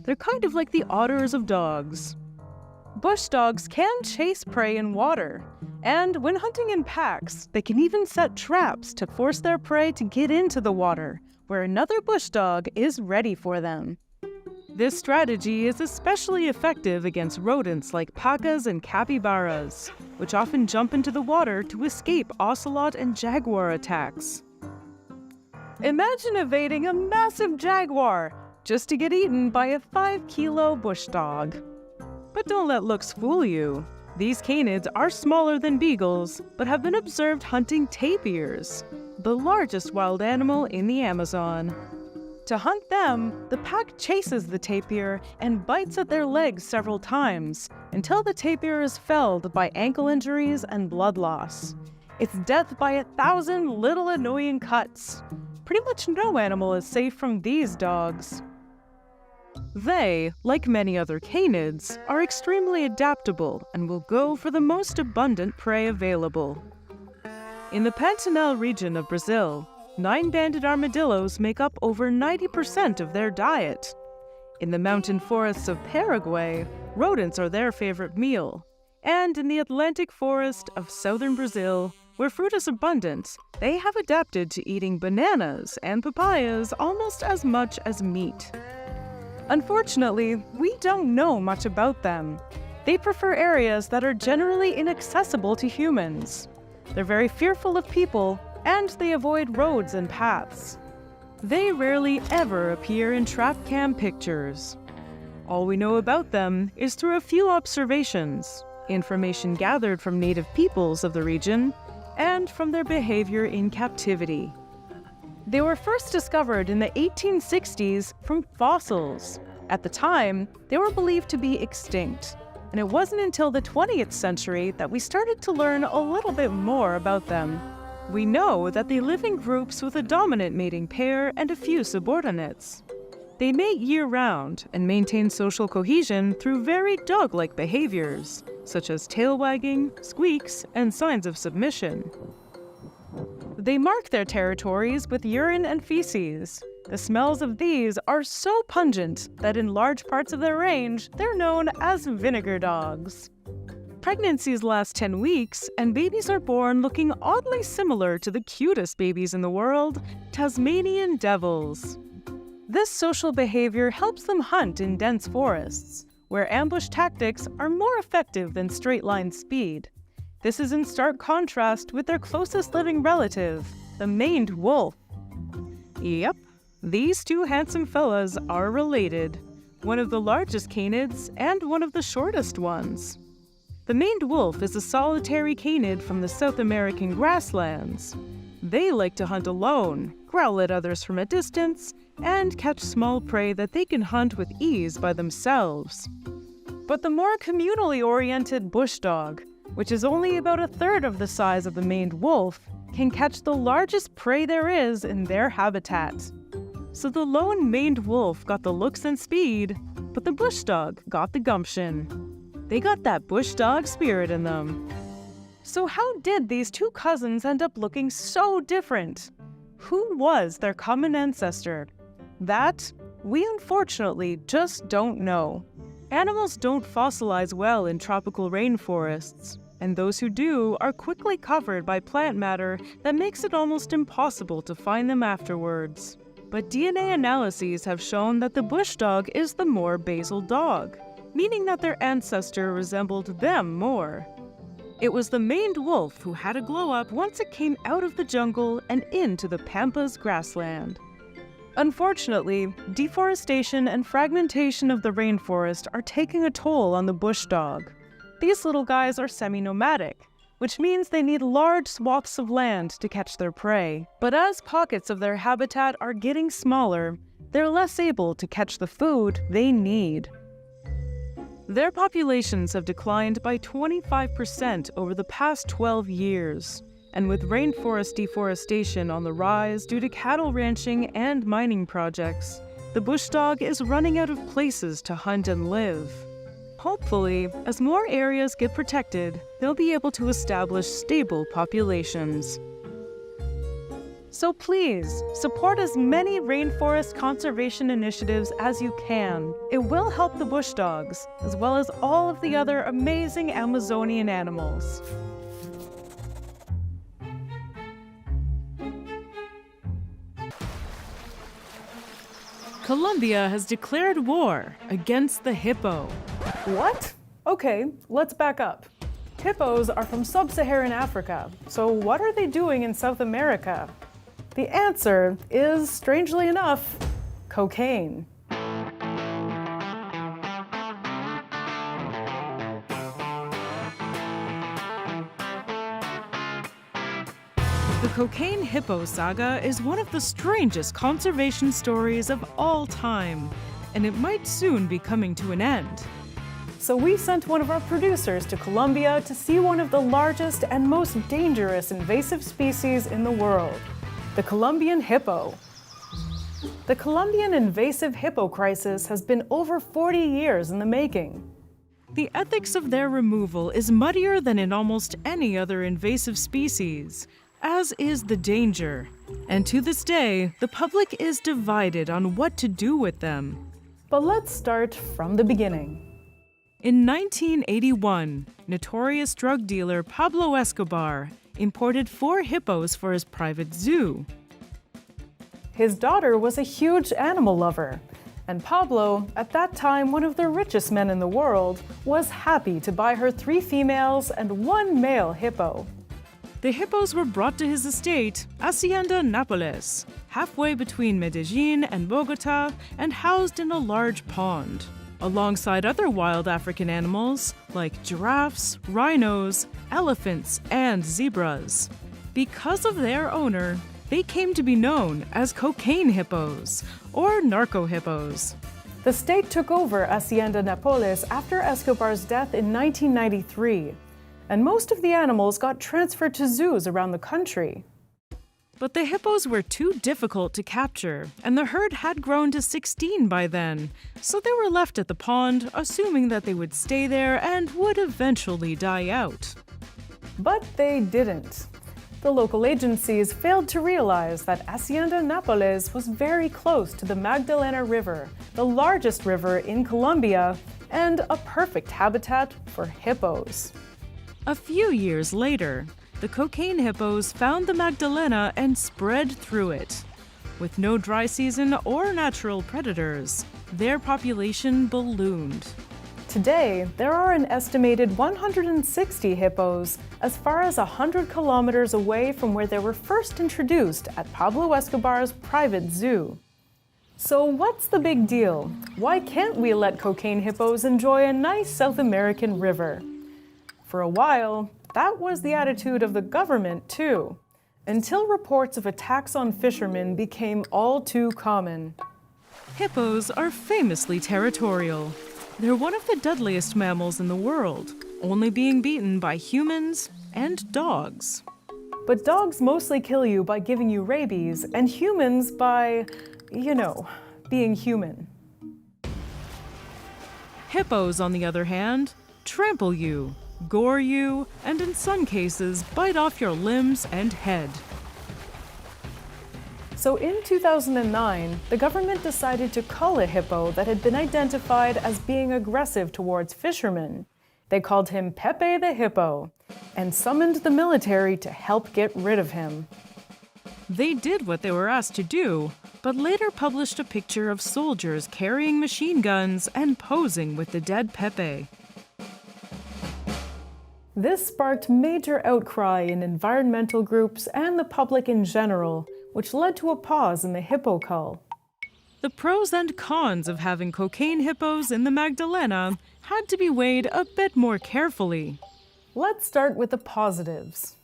They're kind of like the otters of dogs. Bush dogs can chase prey in water, and when hunting in packs, they can even set traps to force their prey to get into the water, where another bush dog is ready for them. This strategy is especially effective against rodents like pacas and capybaras, which often jump into the water to escape ocelot and jaguar attacks. Imagine evading a massive jaguar just to get eaten by a 5-kilo bush dog. But don't let looks fool you. These canids are smaller than beagles, but have been observed hunting tapirs, the largest wild animal in the Amazon. To hunt them, the pack chases the tapir and bites at their legs several times until the tapir is felled by ankle injuries and blood loss. It's death by 1,000 little annoying cuts. Pretty much no animal is safe from these dogs. They, like many other canids, are extremely adaptable and will go for the most abundant prey available. In the Pantanal region of Brazil, 9-banded armadillos make up over 90% of their diet. In the mountain forests of Paraguay, rodents are their favorite meal. And in the Atlantic forest of southern Brazil, where fruit is abundant, they have adapted to eating bananas and papayas almost as much as meat. Unfortunately, we don't know much about them. They prefer areas that are generally inaccessible to humans. They're very fearful of people and they avoid roads and paths. They rarely ever appear in trap cam pictures. All we know about them is through a few observations, information gathered from native peoples of the region, and from their behavior in captivity. They were first discovered in the 1860s from fossils. At the time, they were believed to be extinct, and it wasn't until the 20th century that we started to learn a little bit more about them. We know that they live in groups with a dominant mating pair and a few subordinates. They mate year-round and maintain social cohesion through very dog-like behaviors, such as tail wagging, squeaks, and signs of submission. They mark their territories with urine and feces. The smells of these are so pungent that in large parts of their range, they're known as vinegar dogs. Pregnancies last 10 weeks, and babies are born looking oddly similar to the cutest babies in the world, Tasmanian devils. This social behavior helps them hunt in dense forests, where ambush tactics are more effective than straight-line speed. This is in stark contrast with their closest living relative, the maned wolf. Yep, these two handsome fellas are related, one of the largest canids and one of the shortest ones. The maned wolf is a solitary canid from the South American grasslands. They like to hunt alone, growl at others from a distance, and catch small prey that they can hunt with ease by themselves. But the more communally oriented bush dog, which is only about a third of the size of the maned wolf, can catch the largest prey there is in their habitat. So the lone maned wolf got the looks and speed, but the bush dog got the gumption. They got that bush dog spirit in them. So how did these two cousins end up looking so different? Who was their common ancestor? That, we unfortunately just don't know. Animals don't fossilize well in tropical rainforests, and those who do are quickly covered by plant matter that makes it almost impossible to find them afterwards. But DNA analyses have shown that the bush dog is the more basal dog, meaning that their ancestor resembled them more. It was the maned wolf who had a glow-up once it came out of the jungle and into the pampas grassland. Unfortunately, deforestation and fragmentation of the rainforest are taking a toll on the bush dog. These little guys are semi-nomadic, which means they need large swaths of land to catch their prey. But as pockets of their habitat are getting smaller, they're less able to catch the food they need. Their populations have declined by 25% over the past 12 years. And with rainforest deforestation on the rise due to cattle ranching and mining projects, the bush dog is running out of places to hunt and live. Hopefully, as more areas get protected, they'll be able to establish stable populations. So please, support as many rainforest conservation initiatives as you can. It will help the bush dogs, as well as all of the other amazing Amazonian animals. Colombia has declared war against the hippo. What? Okay, let's back up. Hippos are from sub-Saharan Africa, so what are they doing in South America? The answer is, strangely enough, cocaine. The cocaine hippo saga is one of the strangest conservation stories of all time, and it might soon be coming to an end. So we sent one of our producers to Colombia to see one of the largest and most dangerous invasive species in the world, the Colombian hippo. The Colombian invasive hippo crisis has been over 40 years in the making. The ethics of their removal is muddier than in almost any other invasive species, as is the danger. And to this day, the public is divided on what to do with them. But let's start from the beginning. In 1981, notorious drug dealer Pablo Escobar imported 4 hippos for his private zoo. His daughter was a huge animal lover, and Pablo, at that time one of the richest men in the world, was happy to buy her 3 females and 1 male hippo. The hippos were brought to his estate, Hacienda Nápoles, halfway between Medellin and Bogota, and housed in a large pond, alongside other wild African animals like giraffes, rhinos, elephants, and zebras. Because of their owner, they came to be known as cocaine hippos, or narco hippos. The state took over Hacienda Nápoles after Escobar's death in 1993, and most of the animals got transferred to zoos around the country. But the hippos were too difficult to capture, and the herd had grown to 16 by then, so they were left at the pond, assuming that they would stay there and would eventually die out. But they didn't. The local agencies failed to realize that Hacienda Nápoles was very close to the Magdalena River, the largest river in Colombia, and a perfect habitat for hippos. A few years later, the cocaine hippos found the Magdalena and spread through it. With no dry season or natural predators, their population ballooned. Today, there are an estimated 160 hippos as far as 100 kilometers away from where they were first introduced at Pablo Escobar's private zoo. So what's the big deal? Why can't we let cocaine hippos enjoy a nice South American river? For a while, that was the attitude of the government too, until reports of attacks on fishermen became all too common. Hippos are famously territorial. They're one of the deadliest mammals in the world, only being beaten by humans and dogs. But dogs mostly kill you by giving you rabies, and humans by, being human. Hippos, on the other hand, trample you, gore you, and in some cases bite off your limbs and head. So in 2009, the government decided to cull a hippo that had been identified as being aggressive towards fishermen. They called him Pepe the Hippo and summoned the military to help get rid of him. They did what they were asked to do, but later published a picture of soldiers carrying machine guns and posing with the dead Pepe. This sparked major outcry in environmental groups and the public in general, which led to a pause in the hippo cull. The pros and cons of having cocaine hippos in the Magdalena had to be weighed a bit more carefully. Let's start with the positives.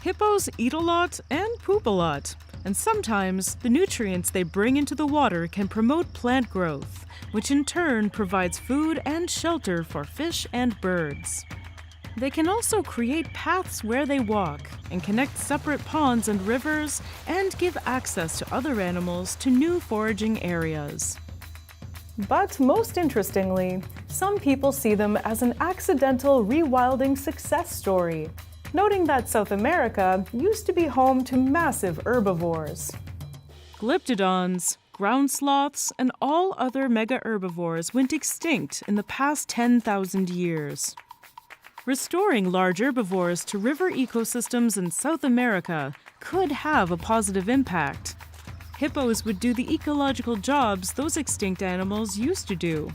Hippos eat a lot and poop a lot, and sometimes the nutrients they bring into the water can promote plant growth, which in turn provides food and shelter for fish and birds. They can also create paths where they walk and connect separate ponds and rivers and give access to other animals to new foraging areas. But most interestingly, some people see them as an accidental rewilding success story, noting that South America used to be home to massive herbivores. Glyptodons, ground sloths, and all other mega herbivores went extinct in the past 10,000 years. Restoring large herbivores to river ecosystems in South America could have a positive impact. Hippos would do the ecological jobs those extinct animals used to do.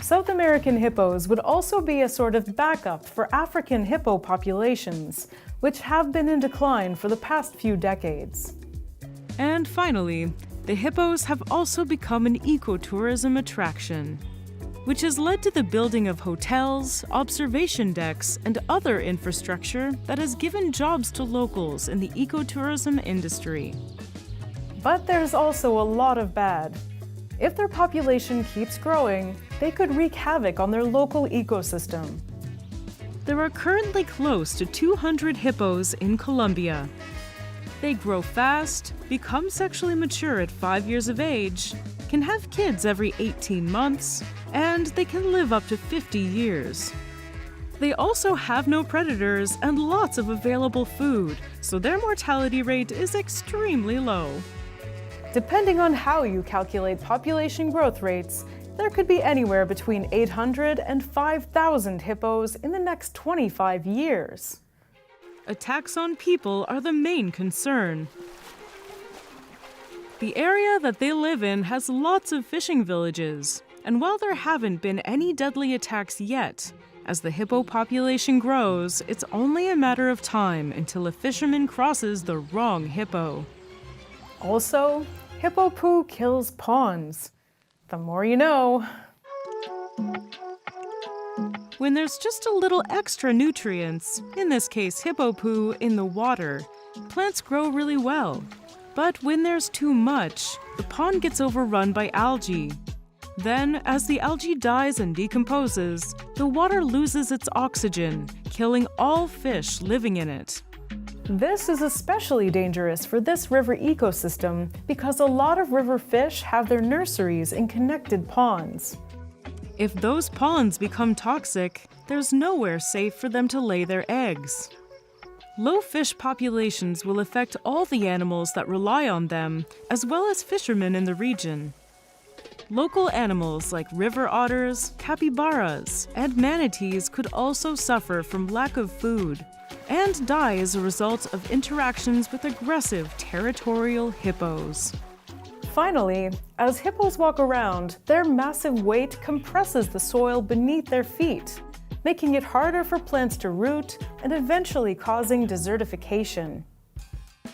South American hippos would also be a sort of backup for African hippo populations, which have been in decline for the past few decades. And finally, the hippos have also become an ecotourism attraction, which has led to the building of hotels, observation decks, and other infrastructure that has given jobs to locals in the ecotourism industry. But there's also a lot of bad. If their population keeps growing, they could wreak havoc on their local ecosystem. There are currently close to 200 hippos in Colombia. They grow fast, become sexually mature at 5 years of age, can have kids every 18 months, and they can live up to 50 years. They also have no predators and lots of available food, so their mortality rate is extremely low. Depending on how you calculate population growth rates, there could be anywhere between 800 and 5,000 hippos in the next 25 years. Attacks on people are the main concern. The area that they live in has lots of fishing villages, and while there haven't been any deadly attacks yet, As the hippo population grows, it's only a matter of time until a fisherman crosses the wrong hippo. Also, hippo poo kills ponds. The more you know. When there's just a little extra nutrients, in this case hippo poo, in the water, plants grow really well. But when there's too much, the pond gets overrun by algae. Then, as the algae dies and decomposes, the water loses its oxygen, killing all fish living in it. This is especially dangerous for this river ecosystem because a lot of river fish have their nurseries in connected ponds. If those ponds become toxic, there's nowhere safe for them to lay their eggs. Low fish populations will affect all the animals that rely on them, as well as fishermen in the region. Local animals like river otters, capybaras, and manatees could also suffer from lack of food and die as a result of interactions with aggressive territorial hippos. Finally, as hippos walk around, their massive weight compresses the soil beneath their feet, making it harder for plants to root and eventually causing desertification.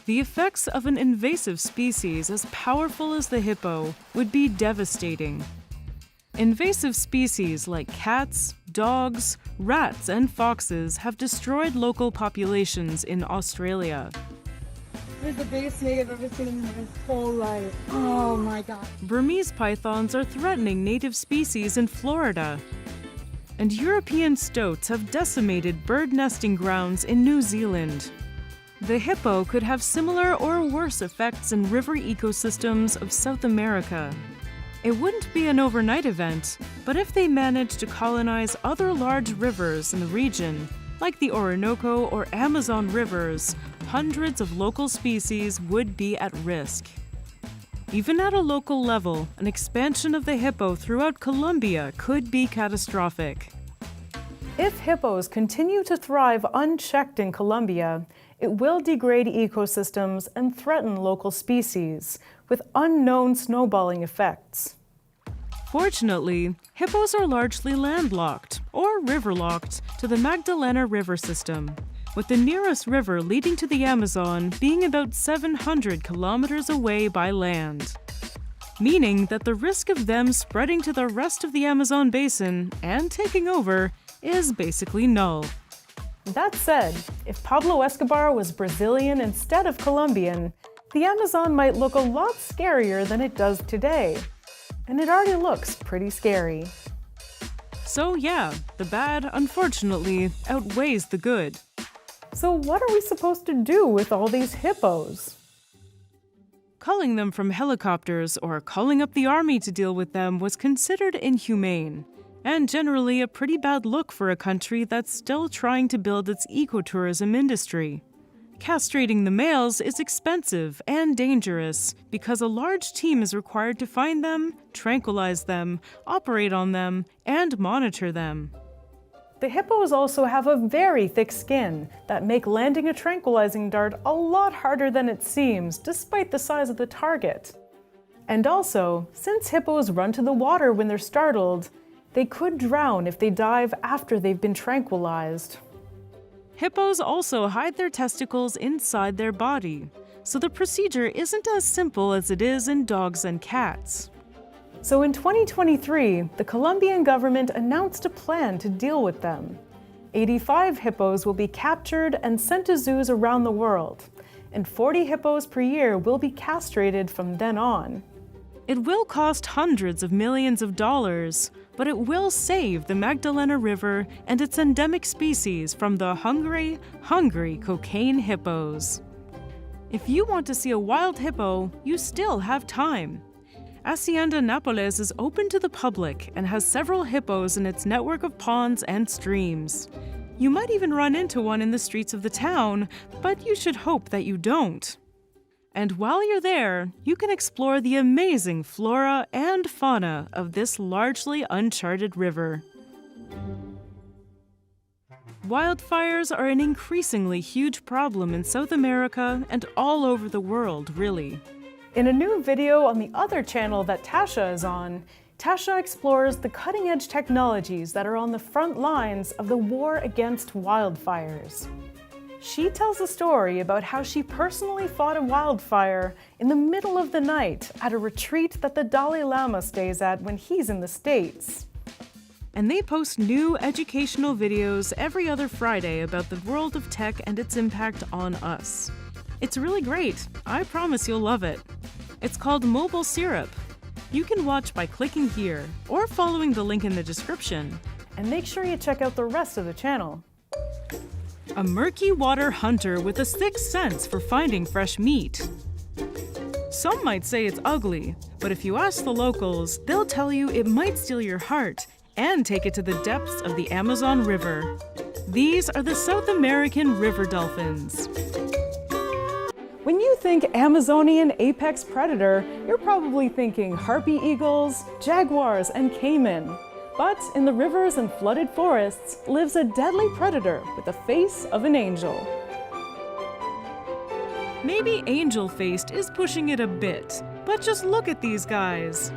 The effects of an invasive species as powerful as the hippo would be devastating. Invasive species like cats, dogs, rats, and foxes have destroyed local populations in Australia. This is the biggest snake I've ever seen in my whole life. Oh my god. Burmese pythons are threatening native species in Florida. And European stoats have decimated bird nesting grounds in New Zealand. The hippo could have similar or worse effects in river ecosystems of South America. It wouldn't be an overnight event, but if they manage to colonize other large rivers in the region, like the Orinoco or Amazon rivers, hundreds of local species would be at risk. Even at a local level, an expansion of the hippo throughout Colombia could be catastrophic. If hippos continue to thrive unchecked in Colombia, it will degrade ecosystems and threaten local species, with unknown snowballing effects. Fortunately, hippos are largely landlocked, or riverlocked, to the Magdalena River system, with the nearest river leading to the Amazon being about 700 kilometers away by land. Meaning that the risk of them spreading to the rest of the Amazon basin and taking over is basically null. That said, if Pablo Escobar was Brazilian instead of Colombian, the Amazon might look a lot scarier than it does today. And it already looks pretty scary. So yeah, the bad, unfortunately, outweighs the good. So what are we supposed to do with all these hippos? Culling them from helicopters or calling up the army to deal with them was considered inhumane, and generally a pretty bad look for a country that's still trying to build its ecotourism industry. Castrating the males is expensive and dangerous because a large team is required to find them, tranquilize them, operate on them, and monitor them. The hippos also have a very thick skin that make landing a tranquilizing dart a lot harder than it seems, despite the size of the target. And also, since hippos run to the water when they're startled, they could drown if they dive after they've been tranquilized. Hippos also hide their testicles inside their body, so the procedure isn't as simple as it is in dogs and cats. So in 2023, the Colombian government announced a plan to deal with them. 85 hippos will be captured and sent to zoos around the world, and 40 hippos per year will be castrated from then on. It will cost hundreds of millions of dollars, but it will save the Magdalena River and its endemic species from the hungry cocaine hippos. If you want to see a wild hippo, you still have time. Hacienda Nápoles is open to the public and has several hippos in its network of ponds and streams. You might even run into one in the streets of the town, but you should hope that you don't. And while you're there, you can explore the amazing flora and fauna of this largely uncharted river. Wildfires are an increasingly huge problem in South America and all over the world, really. In a new video on the other channel that Tasha is on, Tasha explores the cutting-edge technologies that are on the front lines of the war against wildfires. She tells a story about how she personally fought a wildfire in the middle of the night at a retreat that the Dalai Lama stays at when he's in the States. And they post new educational videos every other Friday about the world of tech and its impact on us. It's really great. I promise you'll love it. It's called Mobile Syrup. You can watch by clicking here or following the link in the description. And make sure you check out the rest of the channel. A murky water hunter with a sixth sense for finding fresh meat. Some might say it's ugly, but if you ask the locals, they'll tell you it might steal your heart and take it to the depths of the Amazon River. These are the South American river dolphins. When you think Amazonian apex predator, you're probably thinking harpy eagles, jaguars, and caiman. But in the rivers and flooded forests lives a deadly predator with the face of an angel. Maybe angel-faced is pushing it a bit, but just look at these guys.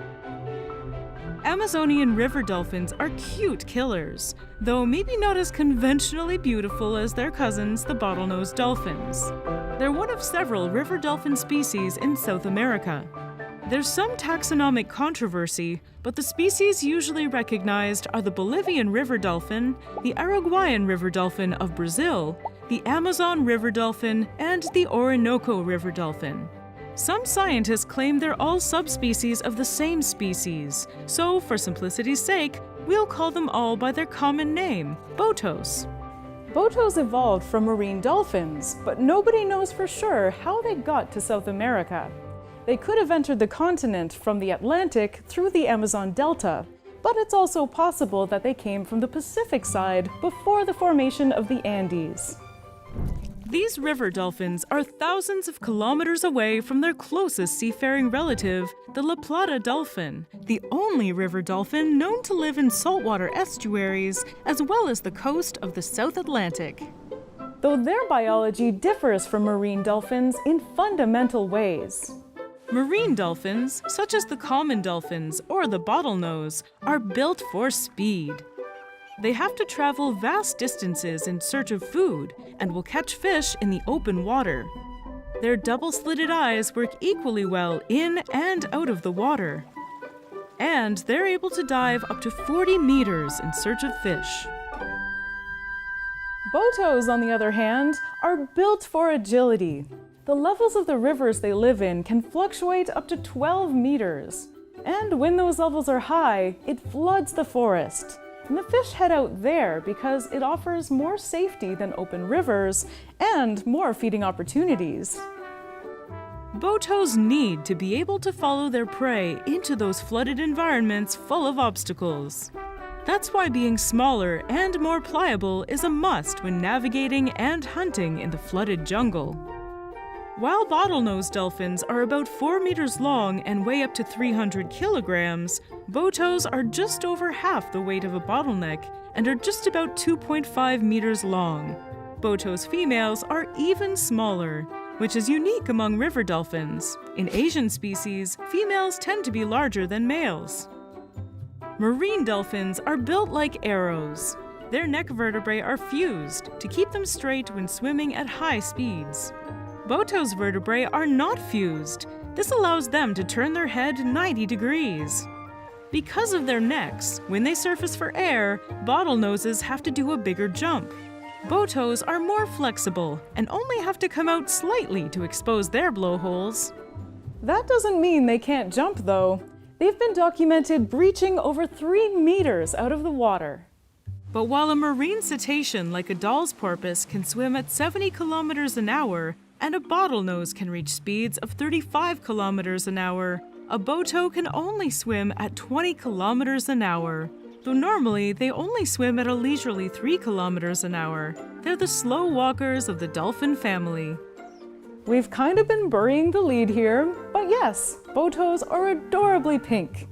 Amazonian river dolphins are cute killers, though maybe not as conventionally beautiful as their cousins, the bottlenose dolphins. They're one of several river dolphin species in South America. There's some taxonomic controversy, but the species usually recognized are the Bolivian river dolphin, the Araguayan river dolphin of Brazil, the Amazon river dolphin, and the Orinoco river dolphin. Some scientists claim they're all subspecies of the same species, so for simplicity's sake, we'll call them all by their common name, botos. Botos evolved from marine dolphins, but nobody knows for sure how they got to South America. They could have entered the continent from the Atlantic through the Amazon Delta, but it's also possible that they came from the Pacific side before the formation of the Andes. These river dolphins are thousands of kilometers away from their closest seafaring relative, the La Plata dolphin, the only river dolphin known to live in saltwater estuaries as well as the coast of the South Atlantic. Though their biology differs from marine dolphins in fundamental ways. Marine dolphins, such as the common dolphins or the bottlenose, are built for speed. They have to travel vast distances in search of food and will catch fish in the open water. Their double-slitted eyes work equally well in and out of the water. And they're able to dive up to 40 meters in search of fish. Botos, on the other hand, are built for agility. The levels of the rivers they live in can fluctuate up to 12 meters. And when those levels are high, it floods the forest. And the fish head out there because it offers more safety than open rivers and more feeding opportunities. Botos need to be able to follow their prey into those flooded environments full of obstacles. That's why being smaller and more pliable is a must when navigating and hunting in the flooded jungle. While bottlenose dolphins are about 4 meters long and weigh up to 300 kilograms, botos are just over half the weight of a bottleneck and are just about 2.5 meters long. Botos females are even smaller, which is unique among river dolphins. In Asian species, females tend to be larger than males. Marine dolphins are built like arrows. Their neck vertebrae are fused to keep them straight when swimming at high speeds. Botos vertebrae are not fused. This allows them to turn their head 90 degrees. Because of their necks, when they surface for air, bottlenoses have to do a bigger jump. Botos are more flexible and only have to come out slightly to expose their blowholes. That doesn't mean they can't jump, though. They've been documented breaching over 3 meters out of the water. But while a marine cetacean like a Dall's porpoise can swim at 70 kilometers an hour, and a bottlenose can reach speeds of 35 kilometers an hour, a boto can only swim at 20 kilometers an hour. Though normally they only swim at a leisurely 3 kilometers an hour. They're the slow walkers of the dolphin family. We've kind of been burying the lead here, but yes, botos are adorably pink.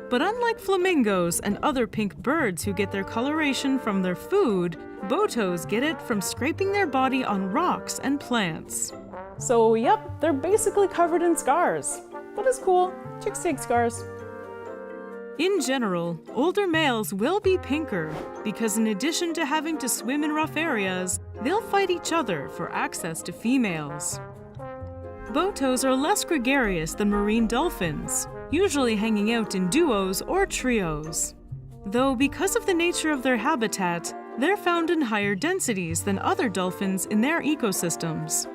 But unlike flamingos and other pink birds who get their coloration from their food, botos get it from scraping their body on rocks and plants. So yep, they're basically covered in scars. But it's cool, chicks take scars. In general, older males will be pinker because in addition to having to swim in rough areas, they'll fight each other for access to females. Botos are less gregarious than marine dolphins, usually hanging out in duos or trios. Though because of the nature of their habitat, they're found in higher densities than other dolphins in their ecosystems.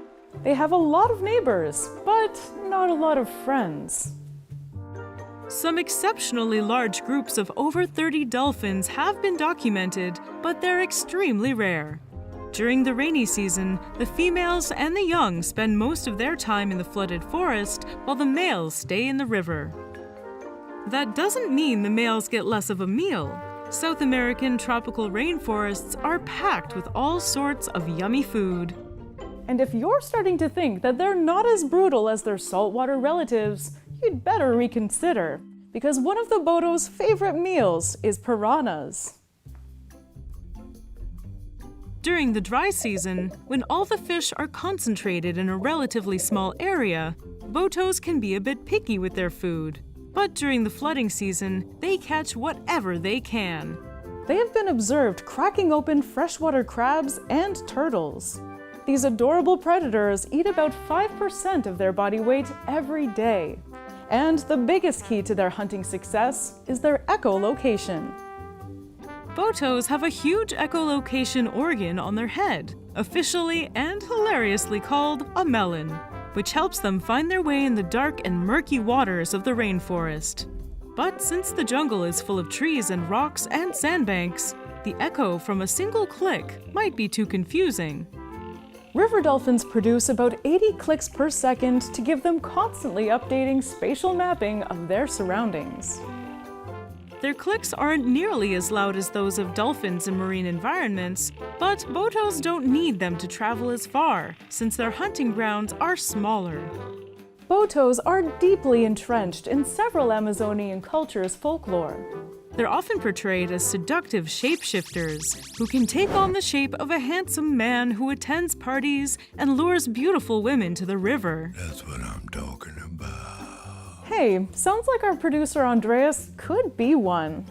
They have a lot of neighbors, but not a lot of friends. Some exceptionally large groups of over 30 dolphins have been documented, but they're extremely rare. During the rainy season, the females and the young spend most of their time in the flooded forest, while the males stay in the river. That doesn't mean the males get less of a meal. South American tropical rainforests are packed with all sorts of yummy food. And if you're starting to think that they're not as brutal as their saltwater relatives, you'd better reconsider, because one of the Boto's favorite meals is piranhas. During the dry season, when all the fish are concentrated in a relatively small area, Botos can be a bit picky with their food. But during the flooding season, they catch whatever they can. They have been observed cracking open freshwater crabs and turtles. These adorable predators eat about 5% of their body weight every day. And the biggest key to their hunting success is their echolocation. Botos have a huge echolocation organ on their head, officially and hilariously called a melon, which helps them find their way in the dark and murky waters of the rainforest. But since the jungle is full of trees and rocks and sandbanks, the echo from a single click might be too confusing. River dolphins produce about 80 clicks per second to give them constantly updating spatial mapping of their surroundings. Their clicks aren't nearly as loud as those of dolphins in marine environments, but Botos don't need them to travel as far, since their hunting grounds are smaller. Botos are deeply entrenched in several Amazonian cultures' folklore. They're often portrayed as seductive shapeshifters who can take on the shape of a handsome man who attends parties and lures beautiful women to the river. That's what I'm talking about. Hey, sounds like our producer Andreas could be one.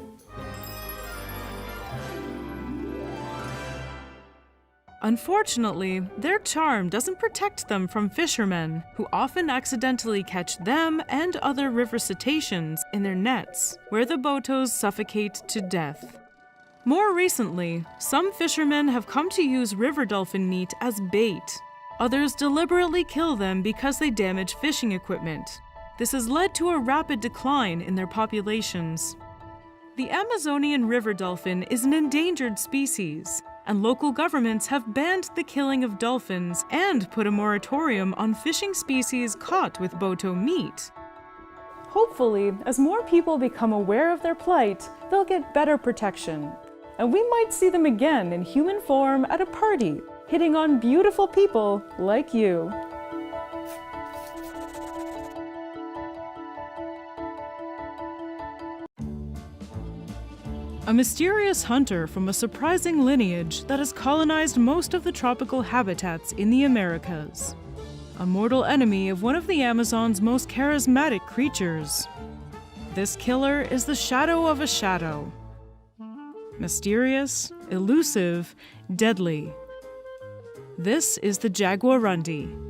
Unfortunately, their charm doesn't protect them from fishermen, who often accidentally catch them and other river cetaceans in their nets, where the Botos suffocate to death. More recently, some fishermen have come to use river dolphin meat as bait. Others deliberately kill them because they damage fishing equipment. This has led to a rapid decline in their populations. The Amazonian river dolphin is an endangered species, and local governments have banned the killing of dolphins and put a moratorium on fishing species caught with Boto meat. Hopefully, as more people become aware of their plight, they'll get better protection. And we might see them again in human form at a party, hitting on beautiful people like you. A mysterious hunter from a surprising lineage that has colonized most of the tropical habitats in the Americas. A mortal enemy of one of the Amazon's most charismatic creatures. This killer is the shadow of a shadow. Mysterious, elusive, deadly. This is the Jaguarundi.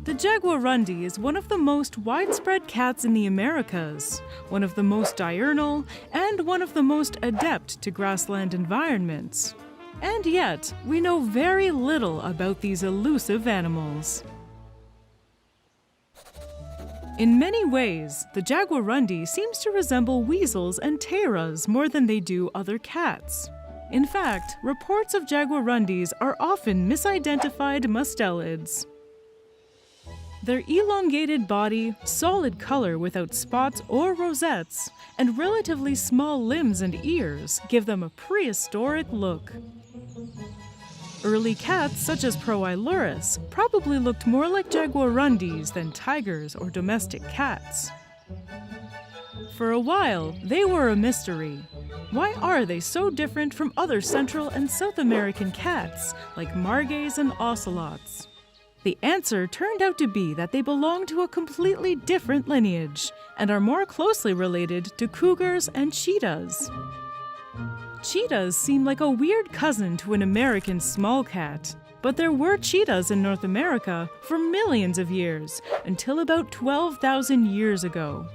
The Jaguarundi is one of the most widespread cats in the Americas, one of the most diurnal, and one of the most adept to grassland environments. And yet, we know very little about these elusive animals. In many ways, the Jaguarundi seems to resemble weasels and teras more than they do other cats. In fact, reports of Jaguarundis are often misidentified mustelids. Their elongated body, solid color without spots or rosettes, and relatively small limbs and ears give them a prehistoric look. Early cats, such as Proilurus, probably looked more like Jaguarundis than tigers or domestic cats. For a while, they were a mystery. Why are they so different from other Central and South American cats, like margays and ocelots? The answer turned out to be that they belong to a completely different lineage and are more closely related to cougars and cheetahs. Cheetahs seem like a weird cousin to an American small cat, but there were cheetahs in North America for millions of years, until about 12,000 years ago.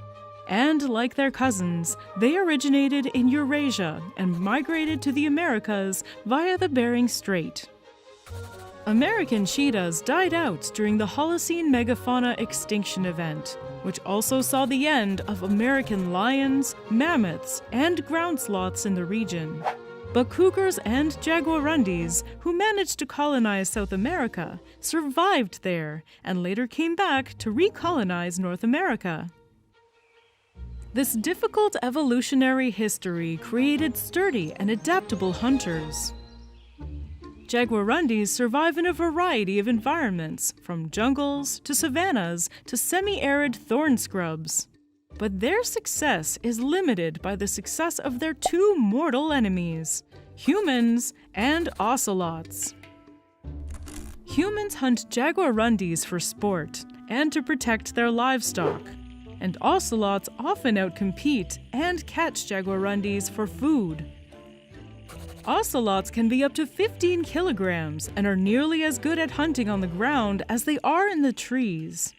And like their cousins, they originated in Eurasia and migrated to the Americas via the Bering Strait. American cheetahs died out during the Holocene megafauna extinction event, which also saw the end of American lions, mammoths, and ground sloths in the region. But cougars and jaguarundis, who managed to colonize South America, survived there and later came back to recolonize North America. This difficult evolutionary history created sturdy and adaptable hunters. Jaguarundis survive in a variety of environments, from jungles to savannas to semi-arid thorn scrubs. But their success is limited by the success of their two mortal enemies, humans and ocelots. Humans hunt jaguarundis for sport and to protect their livestock, and ocelots often outcompete and catch jaguarundis for food. Ocelots can be up to 15 kilograms and are nearly as good at hunting on the ground as they are in the trees.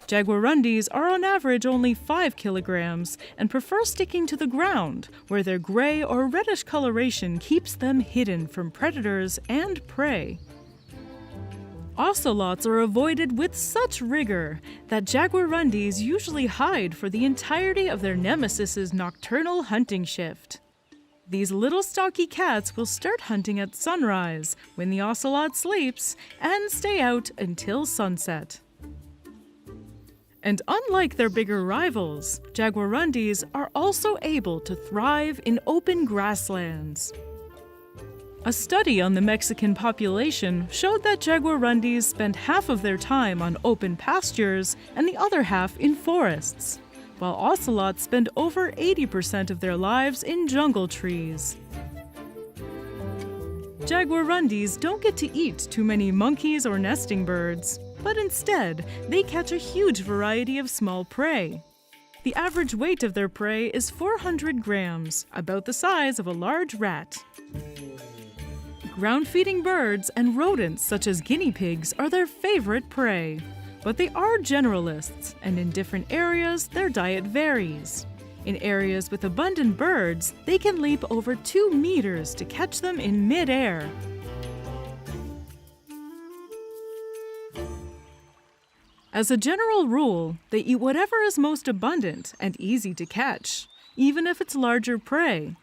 Jaguarundis are on average only 5 kilograms and prefer sticking to the ground, where their gray or reddish coloration keeps them hidden from predators and prey. Ocelots are avoided with such rigor that jaguarundis usually hide for the entirety of their nemesis's nocturnal hunting shift. These little stocky cats will start hunting at sunrise, when the ocelot sleeps, and stay out until sunset. And unlike their bigger rivals, jaguarundis are also able to thrive in open grasslands. A study on the Mexican population showed that jaguarundis spend half of their time on open pastures and the other half in forests, while ocelots spend over 80% of their lives in jungle trees. Jaguarundis don't get to eat too many monkeys or nesting birds, but instead, they catch a huge variety of small prey. The average weight of their prey is 400 grams, about the size of a large rat. Ground-feeding birds and rodents such as guinea pigs are their favorite prey. But they are generalists, and in different areas, their diet varies. In areas with abundant birds, they can leap over 2 meters to catch them in mid-air. As a general rule, they eat whatever is most abundant and easy to catch, even if it's larger prey.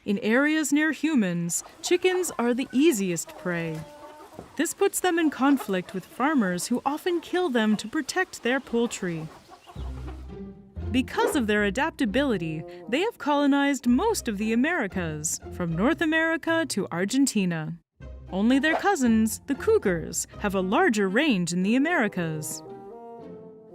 In areas near humans, chickens are the easiest prey. This puts them in conflict with farmers who often kill them to protect their poultry. Because of their adaptability, they have colonized most of the Americas, from North America to Argentina. Only their cousins, the cougars, have a larger range in the Americas.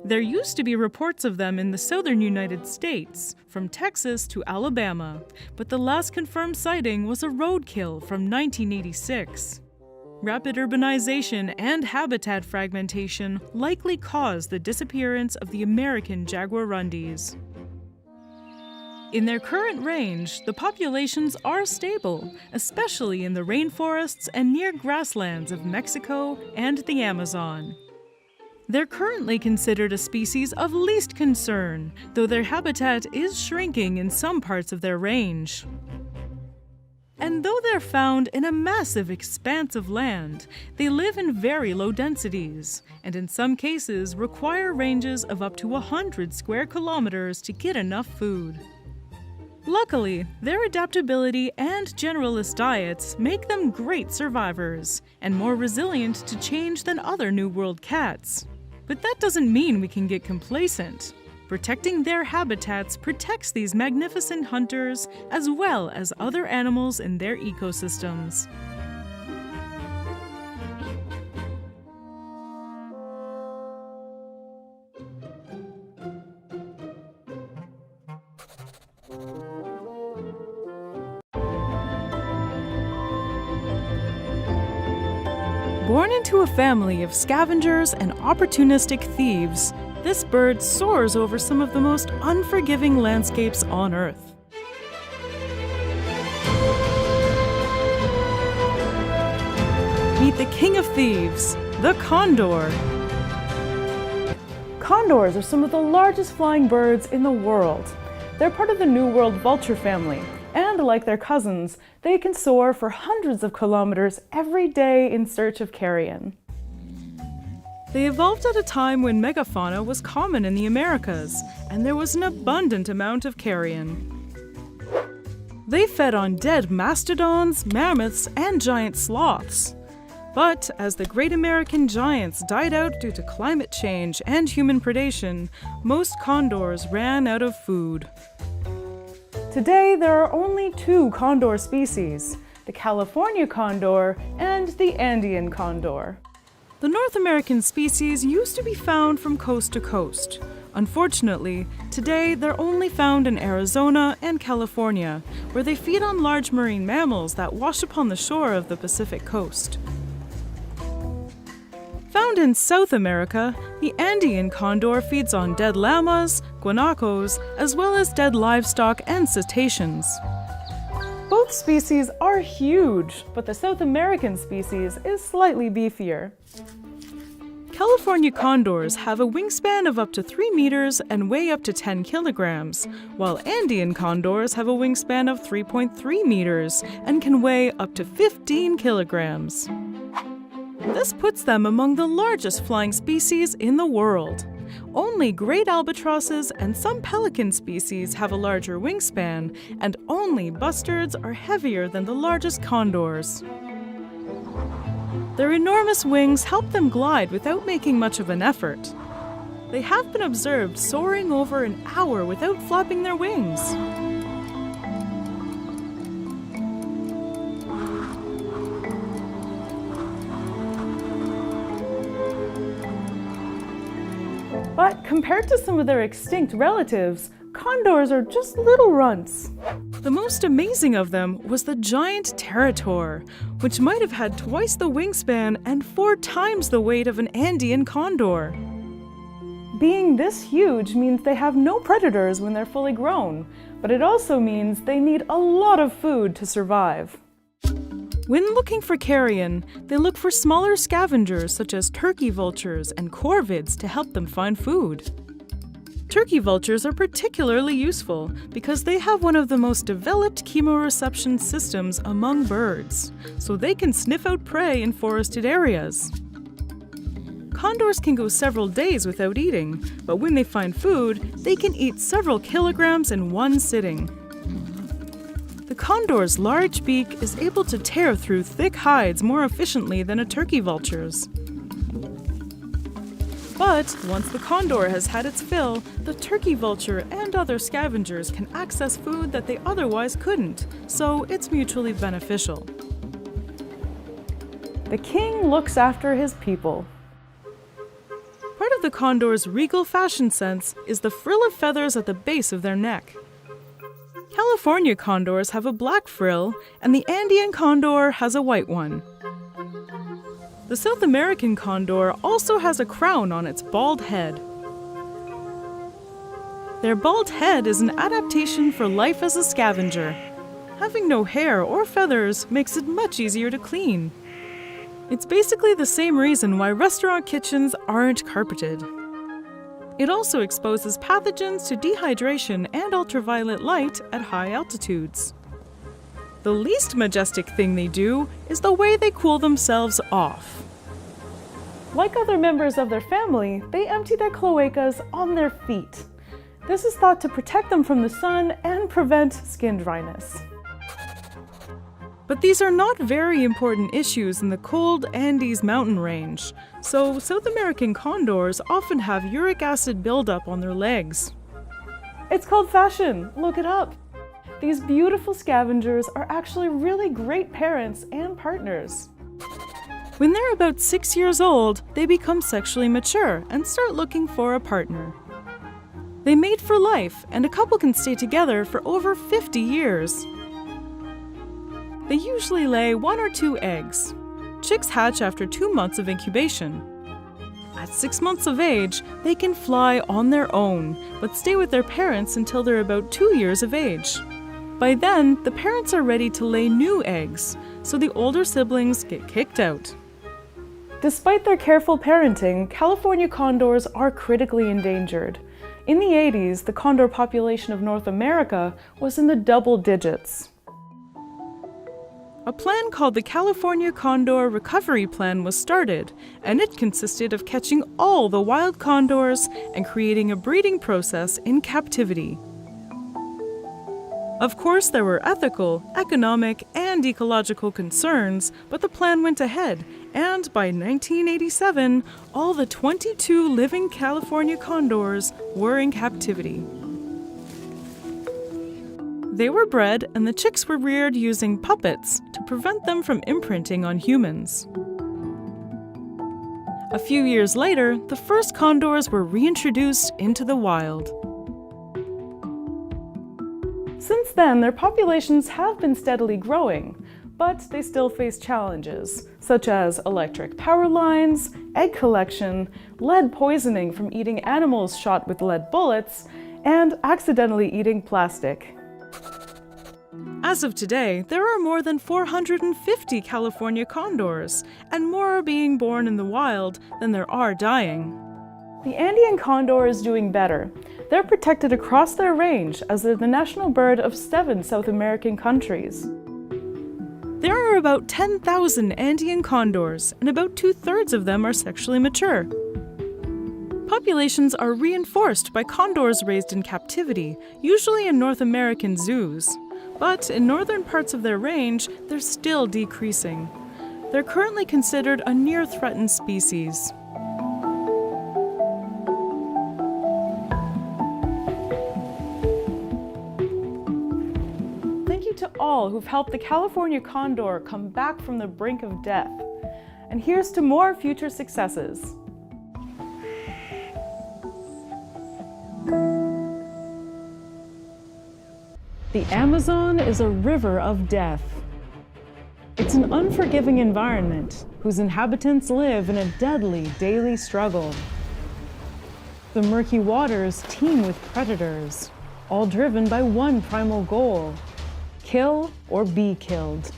There used to be reports of them in the southern United States, from Texas to Alabama, but the last confirmed sighting was a roadkill from 1986. Rapid urbanization and habitat fragmentation likely caused the disappearance of the American jaguarundis. In their current range, the populations are stable, especially in the rainforests and near grasslands of Mexico and the Amazon. They're currently considered a species of least concern, though their habitat is shrinking in some parts of their range. And though they're found in a massive expanse of land, they live in very low densities, and in some cases require ranges of up to 100 square kilometers to get enough food. Luckily, their adaptability and generalist diets make them great survivors, and more resilient to change than other New World cats. But that doesn't mean we can get complacent. Protecting their habitats protects these magnificent hunters as well as other animals in their ecosystems. Born into a family of scavengers and opportunistic thieves, this bird soars over some of the most unforgiving landscapes on Earth. Meet the king of thieves, the condor. Condors are some of the largest flying birds in the world. They're part of the New World vulture family, and like their cousins, they can soar for hundreds of kilometers every day in search of carrion. They evolved at a time when megafauna was common in the Americas, and there was an abundant amount of carrion. They fed on dead mastodons, mammoths, and giant sloths. But as the great American giants died out due to climate change and human predation, most condors ran out of food. Today, there are only 2 condor species, the California condor and the Andean condor. The North American species used to be found from coast to coast. Unfortunately, today they're only found in Arizona and California, where they feed on large marine mammals that wash upon the shore of the Pacific coast. Found in South America, the Andean condor feeds on dead llamas, guanacos, as well as dead livestock and cetaceans. Both species are huge, but the South American species is slightly beefier. California condors have a wingspan of up to 3 meters and weigh up to 10 kilograms, while Andean condors have a wingspan of 3.3 meters and can weigh up to 15 kilograms. This puts them among the largest flying species in the world. Only great albatrosses and some pelican species have a larger wingspan, and only bustards are heavier than the largest condors. Their enormous wings help them glide without making much of an effort. They have been observed soaring over an hour without flapping their wings. But compared to some of their extinct relatives, condors are just little runts. The most amazing of them was the giant pterosaur, which might have had twice the wingspan and 4 times the weight of an Andean condor. Being this huge means they have no predators when they're fully grown, but it also means they need a lot of food to survive. When looking for carrion, they look for smaller scavengers such as turkey vultures and corvids to help them find food. Turkey vultures are particularly useful because they have one of the most developed chemoreception systems among birds, so they can sniff out prey in forested areas. Condors can go several days without eating, but when they find food, they can eat several kilograms in one sitting. The condor's large beak is able to tear through thick hides more efficiently than a turkey vulture's. But once the condor has had its fill, the turkey vulture and other scavengers can access food that they otherwise couldn't, so it's mutually beneficial. The king looks after his people. Part of the condor's regal fashion sense is the frill of feathers at the base of their neck. California condors have a black frill, and the Andean condor has a white one. The South American condor also has a crown on its bald head. Their bald head is an adaptation for life as a scavenger. Having no hair or feathers makes it much easier to clean. It's basically the same reason why restaurant kitchens aren't carpeted. It also exposes pathogens to dehydration and ultraviolet light at high altitudes. The least majestic thing they do is the way they cool themselves off. Like other members of their family, they empty their cloacas on their feet. This is thought to protect them from the sun and prevent skin dryness. But these are not very important issues in the cold Andes mountain range, so South American condors often have uric acid buildup on their legs. It's called fashion. Look it up. These beautiful scavengers are actually really great parents and partners. When they're about 6 years old, they become sexually mature and start looking for a partner. They mate for life, and a couple can stay together for over 50 years. They usually lay 1 or 2 eggs. chicks hatch after 2 months of incubation. At 6 months of age, they can fly on their own, but stay with their parents until they're about 2 years of age. By then, the parents are ready to lay new eggs, so the older siblings get kicked out. Despite their careful parenting, California condors are critically endangered. In the 80s, the condor population of North America was in the double digits. A plan called the California Condor Recovery Plan was started, and it consisted of catching all the wild condors and creating a breeding process in captivity. Of course, there were ethical, economic, and ecological concerns, but the plan went ahead, and by 1987, all the 22 living California condors were in captivity. They were bred, and the chicks were reared using puppets to prevent them from imprinting on humans. A few years later, the first condors were reintroduced into the wild. Since then, their populations have been steadily growing, but they still face challenges, such as electric power lines, egg collection, lead poisoning from eating animals shot with lead bullets, and accidentally eating plastic. As of today, there are more than 450 California condors, and more are being born in the wild than there are dying. The Andean condor is doing better. They're protected across their range as they're the national bird of 7 South American countries. There are about 10,000 Andean condors, and about 2/3 of them are sexually mature. Populations are reinforced by condors raised in captivity, usually in North American zoos. But in northern parts of their range, they're still decreasing. They're currently considered a near-threatened species. Thank you to all who've helped the California condor come back from the brink of death. And here's to more future successes. The Amazon is a river of death. It's an unforgiving environment whose inhabitants live in a deadly daily struggle. The murky waters teem with predators, all driven by one primal goal: kill or be killed.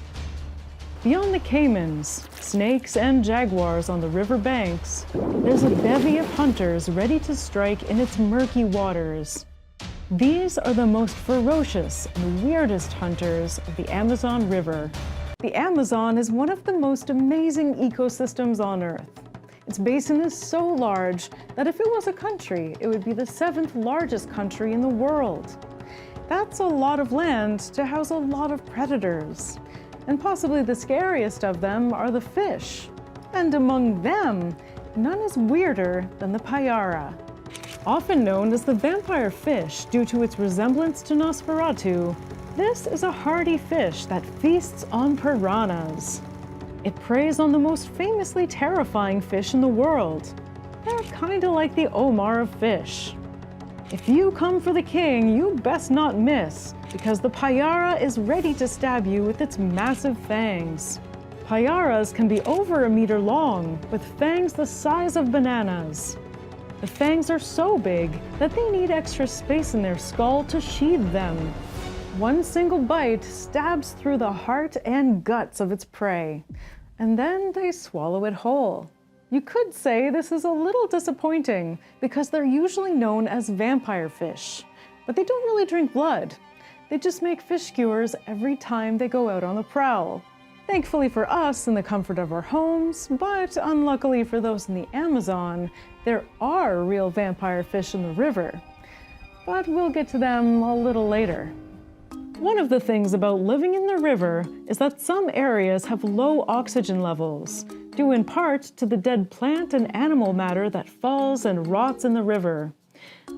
Beyond the caimans, snakes, and jaguars on the river banks, there's a bevy of hunters ready to strike in its murky waters. These are the most ferocious and weirdest hunters of the Amazon River. The Amazon is one of the most amazing ecosystems on Earth. Its basin is so large that if it was a country, it would be the 7th largest country in the world. That's a lot of land to house a lot of predators. And possibly the scariest of them are the fish. And among them, none is weirder than the payara. Often known as the vampire fish due to its resemblance to Nosferatu, this is a hardy fish that feasts on piranhas. It preys on the most famously terrifying fish in the world. They're kinda like the Omar of fish. If you come for the king, you best not miss, because the payara is ready to stab you with its massive fangs. Payaras can be over 1 meter long, with fangs the size of bananas. The fangs are so big that they need extra space in their skull to sheathe them. One single bite stabs through the heart and guts of its prey, and then they swallow it whole. You could say this is a little disappointing because they're usually known as vampire fish, but they don't really drink blood. They just make fish skewers every time they go out on the prowl. Thankfully for us in the comfort of our homes, but unluckily for those in the Amazon, there are real vampire fish in the river. But we'll get to them a little later. One of the things about living in the river is that some areas have low oxygen levels, due in part to the dead plant and animal matter that falls and rots in the river.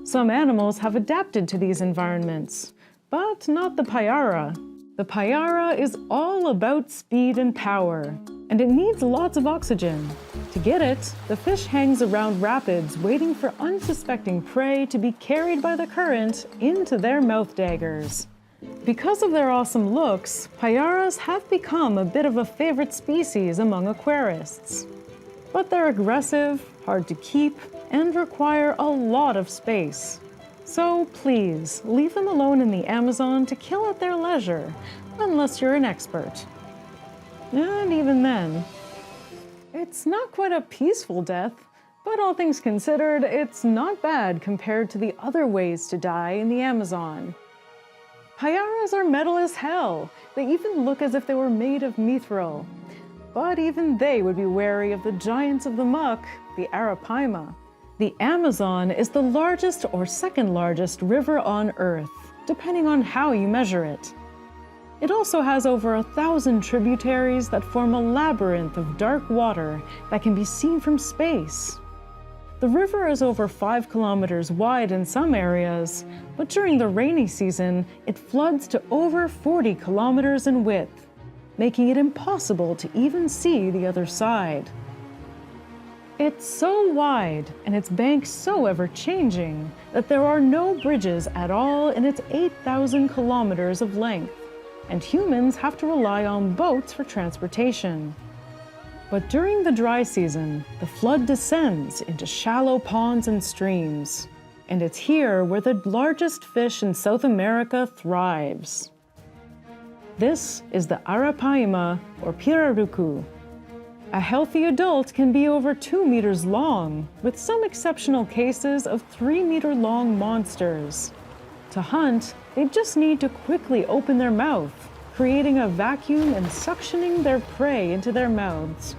Some animals have adapted to these environments, but not the payara. The payara is all about speed and power, and it needs lots of oxygen. To get it, the fish hangs around rapids waiting for unsuspecting prey to be carried by the current into their mouth daggers. Because of their awesome looks, Paiaras have become a bit of a favorite species among aquarists. But they're aggressive, hard to keep, and require a lot of space. So please, leave them alone in the Amazon to kill at their leisure, unless you're an expert. And even then, it's not quite a peaceful death, but all things considered, it's not bad compared to the other ways to die in the Amazon. Paiaras are metal as hell. They even look as if they were made of mithril. But even they would be wary of the giants of the muck, the Arapaima. The Amazon is the largest or second largest river on Earth, depending on how you measure it. It also has over 1,000 tributaries that form a labyrinth of dark water that can be seen from space. The river is over 5 kilometers wide in some areas, but during the rainy season, it floods to over 40 kilometers in width, making it impossible to even see the other side. It's so wide and its banks so ever-changing that there are no bridges at all in its 8,000 kilometers of length, and humans have to rely on boats for transportation. But during the dry season, the flood descends into shallow ponds and streams, and it's here where the largest fish in South America thrives. This is the Arapaima, or pirarucu. A healthy adult can be over 2 meters long, with some exceptional cases of 3-meter-long monsters. To hunt, they just need to quickly open their mouth, creating a vacuum and suctioning their prey into their mouths.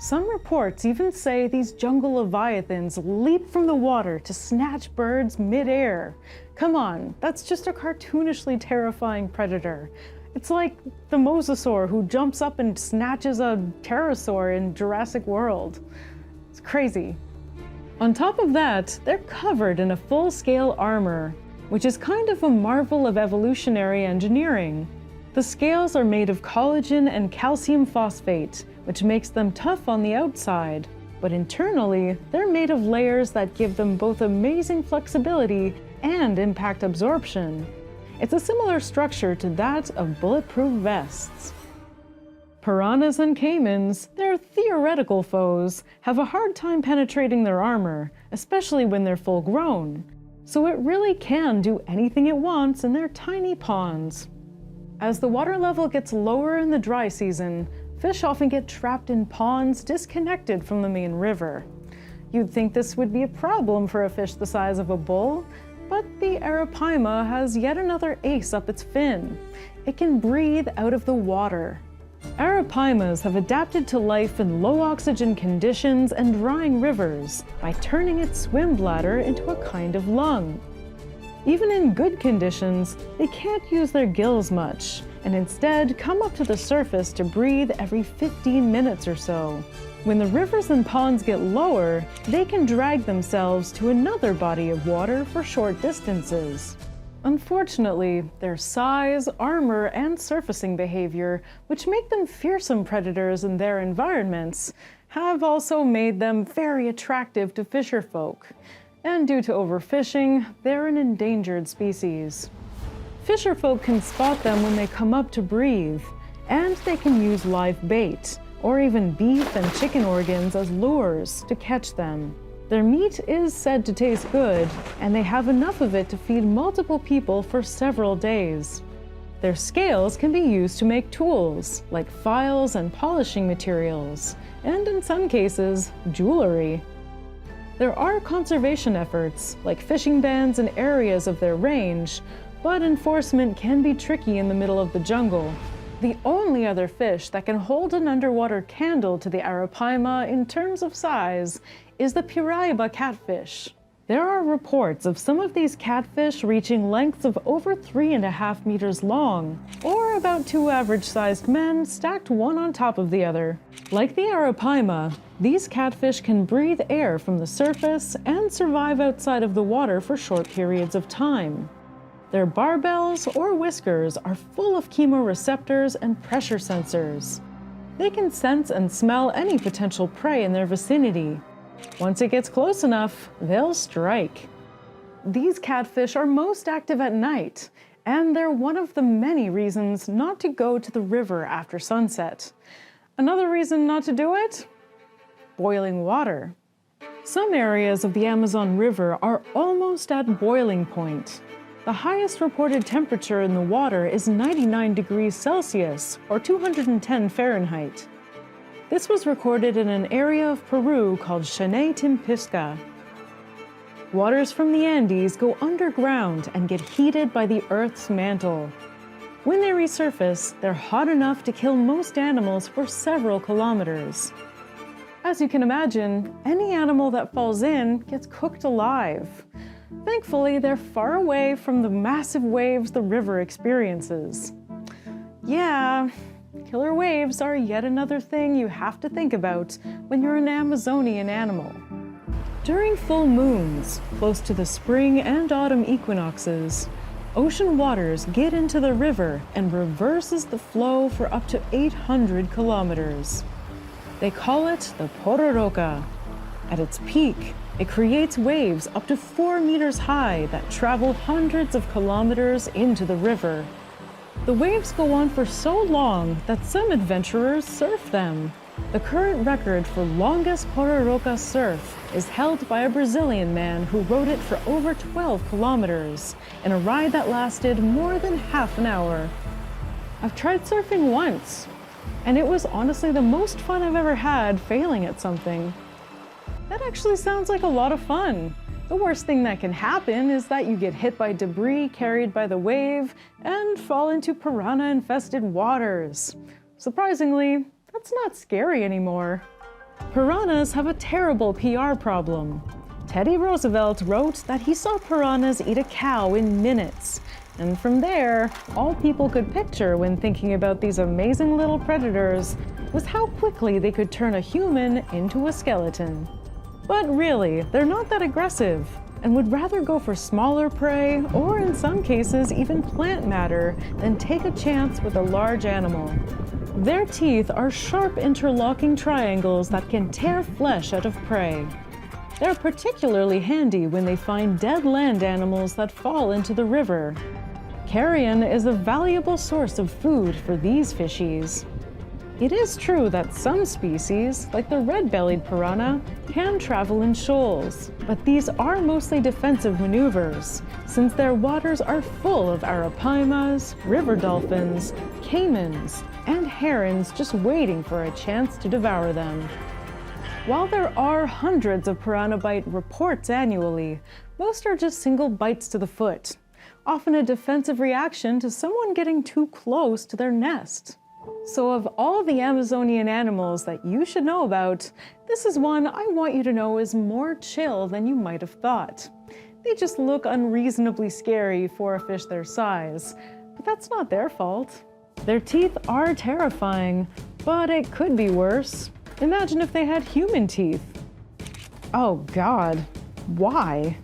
Some reports even say these jungle leviathans leap from the water to snatch birds mid-air. Come on, that's just a cartoonishly terrifying predator. It's like the mosasaur who jumps up and snatches a pterosaur in Jurassic World. It's crazy. On top of that, they're covered in a full-scale armor, which is kind of a marvel of evolutionary engineering. The scales are made of collagen and calcium phosphate, which makes them tough on the outside, but internally, they're made of layers that give them both amazing flexibility and impact absorption. It's a similar structure to that of bulletproof vests. Piranhas and caimans, their theoretical foes, have a hard time penetrating their armor, especially when they're full grown, so it really can do anything it wants in their tiny ponds. As the water level gets lower in the dry season, fish often get trapped in ponds disconnected from the main river. You'd think this would be a problem for a fish the size of a bull, but the Arapaima has yet another ace up its fin. It can breathe out of the water. Arapaimas have adapted to life in low oxygen conditions and drying rivers by turning its swim bladder into a kind of lung. Even in good conditions, they can't use their gills much, and instead come up to the surface to breathe every 15 minutes or so. When the rivers and ponds get lower, they can drag themselves to another body of water for short distances. Unfortunately, their size, armor, and surfacing behavior, which make them fearsome predators in their environments, have also made them very attractive to fisherfolk. And due to overfishing, they're an endangered species. Fisherfolk can spot them when they come up to breathe, and they can use live bait, or even beef and chicken organs as lures to catch them. Their meat is said to taste good, and they have enough of it to feed multiple people for several days. Their scales can be used to make tools, like files and polishing materials, and in some cases, jewelry. There are conservation efforts, like fishing bans in areas of their range, but enforcement can be tricky in the middle of the jungle. The only other fish that can hold an underwater candle to the Arapaima in terms of size is the Piraiba catfish. There are reports of some of these catfish reaching lengths of over 3.5 meters long, or about 2 average-sized men stacked one on top of the other. Like the Arapaima, these catfish can breathe air from the surface and survive outside of the water for short periods of time. Their barbels or whiskers are full of chemoreceptors and pressure sensors. They can sense and smell any potential prey in their vicinity. Once it gets close enough, they'll strike. These catfish are most active at night, and they're one of the many reasons not to go to the river after sunset. Another reason not to do it? Boiling water. Some areas of the Amazon River are almost at boiling point. The highest reported temperature in the water is 99 degrees Celsius, or 210 Fahrenheit. This was recorded in an area of Peru called Chene Timpisca. Waters from the Andes go underground and get heated by the Earth's mantle. When they resurface, they're hot enough to kill most animals for several kilometers. As you can imagine, any animal that falls in gets cooked alive. Thankfully, they're far away from the massive waves the river experiences. Yeah, killer waves are yet another thing you have to think about when you're an Amazonian animal. During full moons, close to the spring and autumn equinoxes, ocean waters get into the river and reverses the flow for up to 800 kilometers. They call it the Pororoca. At its peak, it creates waves up to 4 meters high that travel hundreds of kilometers into the river. The waves go on for so long that some adventurers surf them. The current record for longest Pororoca surf is held by a Brazilian man who rode it for over 12 kilometers in a ride that lasted more than half an hour. I've tried surfing once, and it was honestly the most fun I've ever had failing at something. That actually sounds like a lot of fun. The worst thing that can happen is that you get hit by debris carried by the wave and fall into piranha-infested waters. Surprisingly, that's not scary anymore. Piranhas have a terrible PR problem. Teddy Roosevelt wrote that he saw piranhas eat a cow in minutes. And from there, all people could picture when thinking about these amazing little predators was how quickly they could turn a human into a skeleton. But really, they're not that aggressive and would rather go for smaller prey or in some cases even plant matter than take a chance with a large animal. Their teeth are sharp interlocking triangles that can tear flesh out of prey. They're particularly handy when they find dead land animals that fall into the river. Carrion is a valuable source of food for these fishies. It is true that some species, like the red-bellied piranha, can travel in shoals, but these are mostly defensive maneuvers, since their waters are full of arapaimas, river dolphins, caimans, and herons just waiting for a chance to devour them. While there are hundreds of piranha bite reports annually, most are just single bites to the foot, often a defensive reaction to someone getting too close to their nest. So of all the Amazonian animals that you should know about, this is one I want you to know is more chill than you might have thought. They just look unreasonably scary for a fish their size, but that's not their fault. Their teeth are terrifying, but it could be worse. Imagine if they had human teeth. Oh God, why?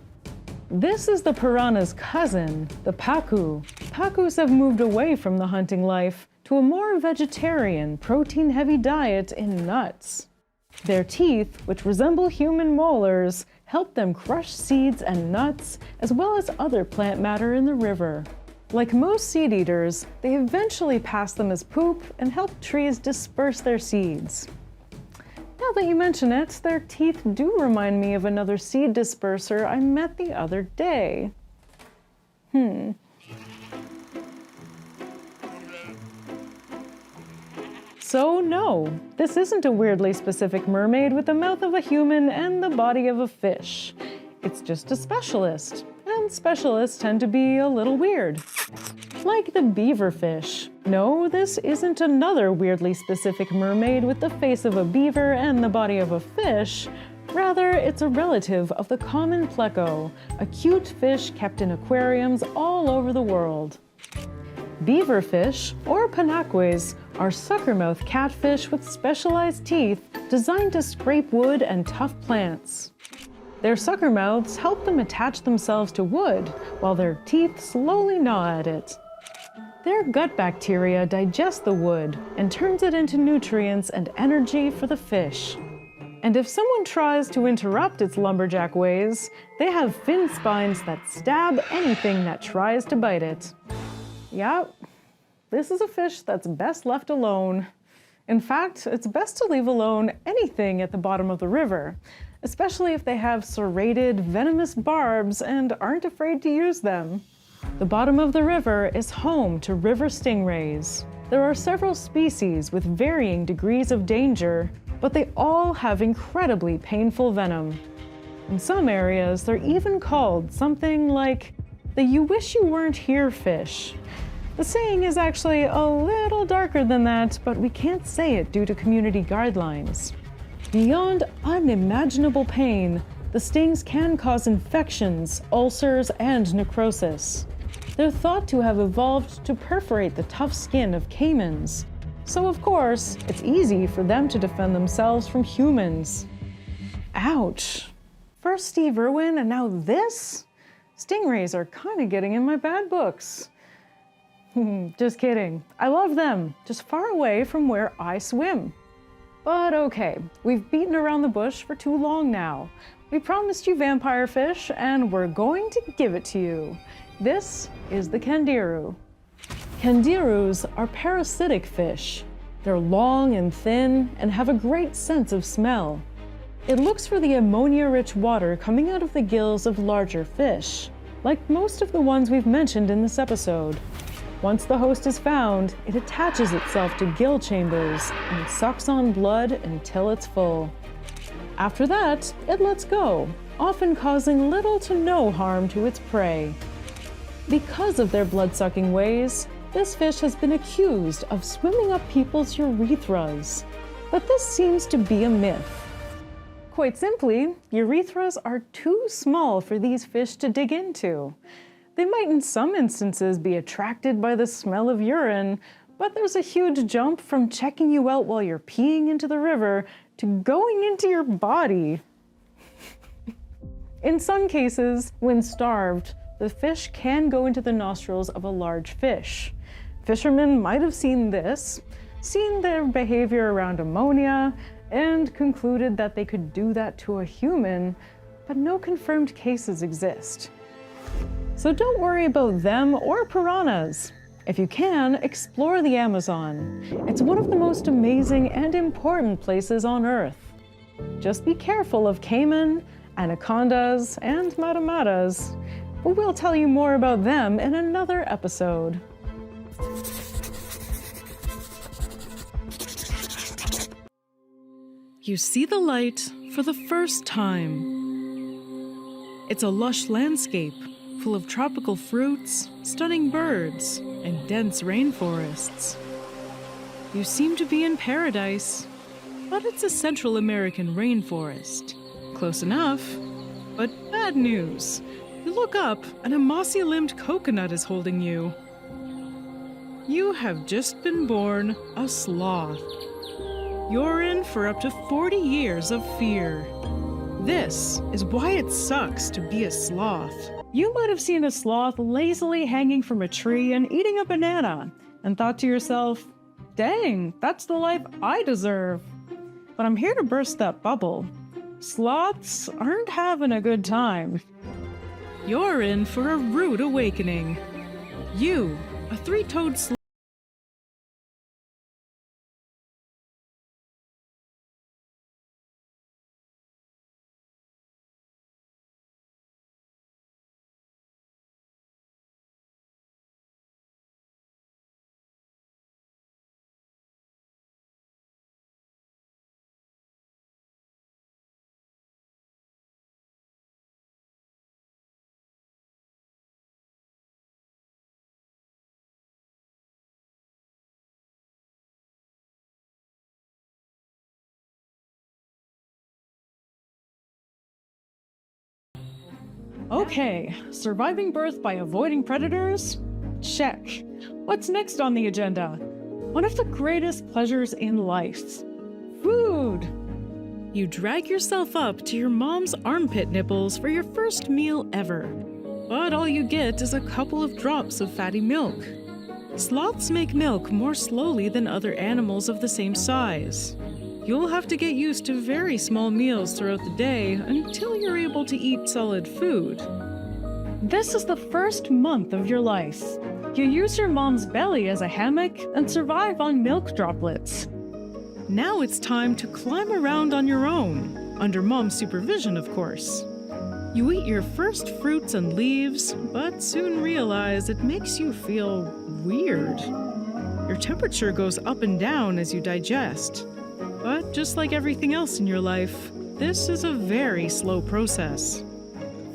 This is the piranha's cousin, the pacu. Pacus have moved away from the hunting life to a more vegetarian, protein-heavy diet in nuts. Their teeth, which resemble human molars, help them crush seeds and nuts, as well as other plant matter in the river. Like most seed eaters, they eventually pass them as poop and help trees disperse their seeds. Now that you mention it, their teeth do remind me of another seed disperser I met the other day. So no, this isn't a weirdly specific mermaid with the mouth of a human and the body of a fish. It's just a specialist, and specialists tend to be a little weird. Like the beaverfish. No, this isn't another weirdly specific mermaid with the face of a beaver and the body of a fish. Rather, it's a relative of the common pleco, a cute fish kept in aquariums all over the world. Beaverfish, or panaques, are suckermouth catfish with specialized teeth designed to scrape wood and tough plants. Their sucker mouths help them attach themselves to wood, while their teeth slowly gnaw at it. Their gut bacteria digest the wood and turns it into nutrients and energy for the fish. And if someone tries to interrupt its lumberjack ways, they have fin spines that stab anything that tries to bite it. Yep, this is a fish that's best left alone. In fact, it's best to leave alone anything at the bottom of the river, especially if they have serrated, venomous barbs and aren't afraid to use them. The bottom of the river is home to river stingrays. There are several species with varying degrees of danger, but they all have incredibly painful venom. In some areas, they're even called something like the "you wish you weren't here" fish. The saying is actually a little darker than that, but we can't say it due to community guidelines. Beyond unimaginable pain, the stings can cause infections, ulcers, and necrosis. They're thought to have evolved to perforate the tough skin of caimans, so of course, it's easy for them to defend themselves from humans. Ouch. First Steve Irwin and now this? Stingrays are kind of getting in my bad books. Just kidding. I love them, just far away from where I swim. But okay, we've beaten around the bush for too long now. We promised you vampire fish, and we're going to give it to you. This is the candiru. Candirus are parasitic fish. They're long and thin and have a great sense of smell. It looks for the ammonia-rich water coming out of the gills of larger fish, like most of the ones we've mentioned in this episode. Once the host is found, it attaches itself to gill chambers and sucks on blood until it's full. After that, it lets go, often causing little to no harm to its prey. Because of their blood-sucking ways, this fish has been accused of swimming up people's urethras. But this seems to be a myth. Quite simply, urethras are too small for these fish to dig into. They might in some instances be attracted by the smell of urine, but there's a huge jump from checking you out while you're peeing into the river to going into your body. In some cases, when starved, the fish can go into the nostrils of a large fish. Fishermen might have seen this, seen their behavior around ammonia, and concluded that they could do that to a human, but no confirmed cases exist. So don't worry about them or piranhas. If you can, explore the Amazon. It's one of the most amazing and important places on Earth. Just be careful of caiman, anacondas, and matamatas, but we'll tell you more about them in another episode. You see the light for the first time. It's a lush landscape full of tropical fruits, stunning birds, and dense rainforests. You seem to be in paradise, but it's a Central American rainforest. Close enough, but bad news. You look up and a mossy-limbed coconut is holding you. You have just been born a sloth. You're in for up to 40 years of fear. This is why it sucks to be a sloth. You might have seen a sloth lazily hanging from a tree and eating a banana, and thought to yourself, dang, that's the life I deserve. But I'm here to burst that bubble. Sloths aren't having a good time. You're in for a rude awakening. You, a three-toed sloth. Okay, surviving birth by avoiding predators? Check. What's next on the agenda? One of the greatest pleasures in life. Food! You drag yourself up to your mom's armpit nipples for your first meal ever. But all you get is a couple of drops of fatty milk. Sloths make milk more slowly than other animals of the same size. You'll have to get used to very small meals throughout the day until you're able to eat solid food. This is the first month of your life. You use your mom's belly as a hammock and survive on milk droplets. Now it's time to climb around on your own, under mom's supervision, of course. You eat your first fruits and leaves, but soon realize it makes you feel weird. Your temperature goes up and down as you digest. But just like everything else in your life, this is a very slow process.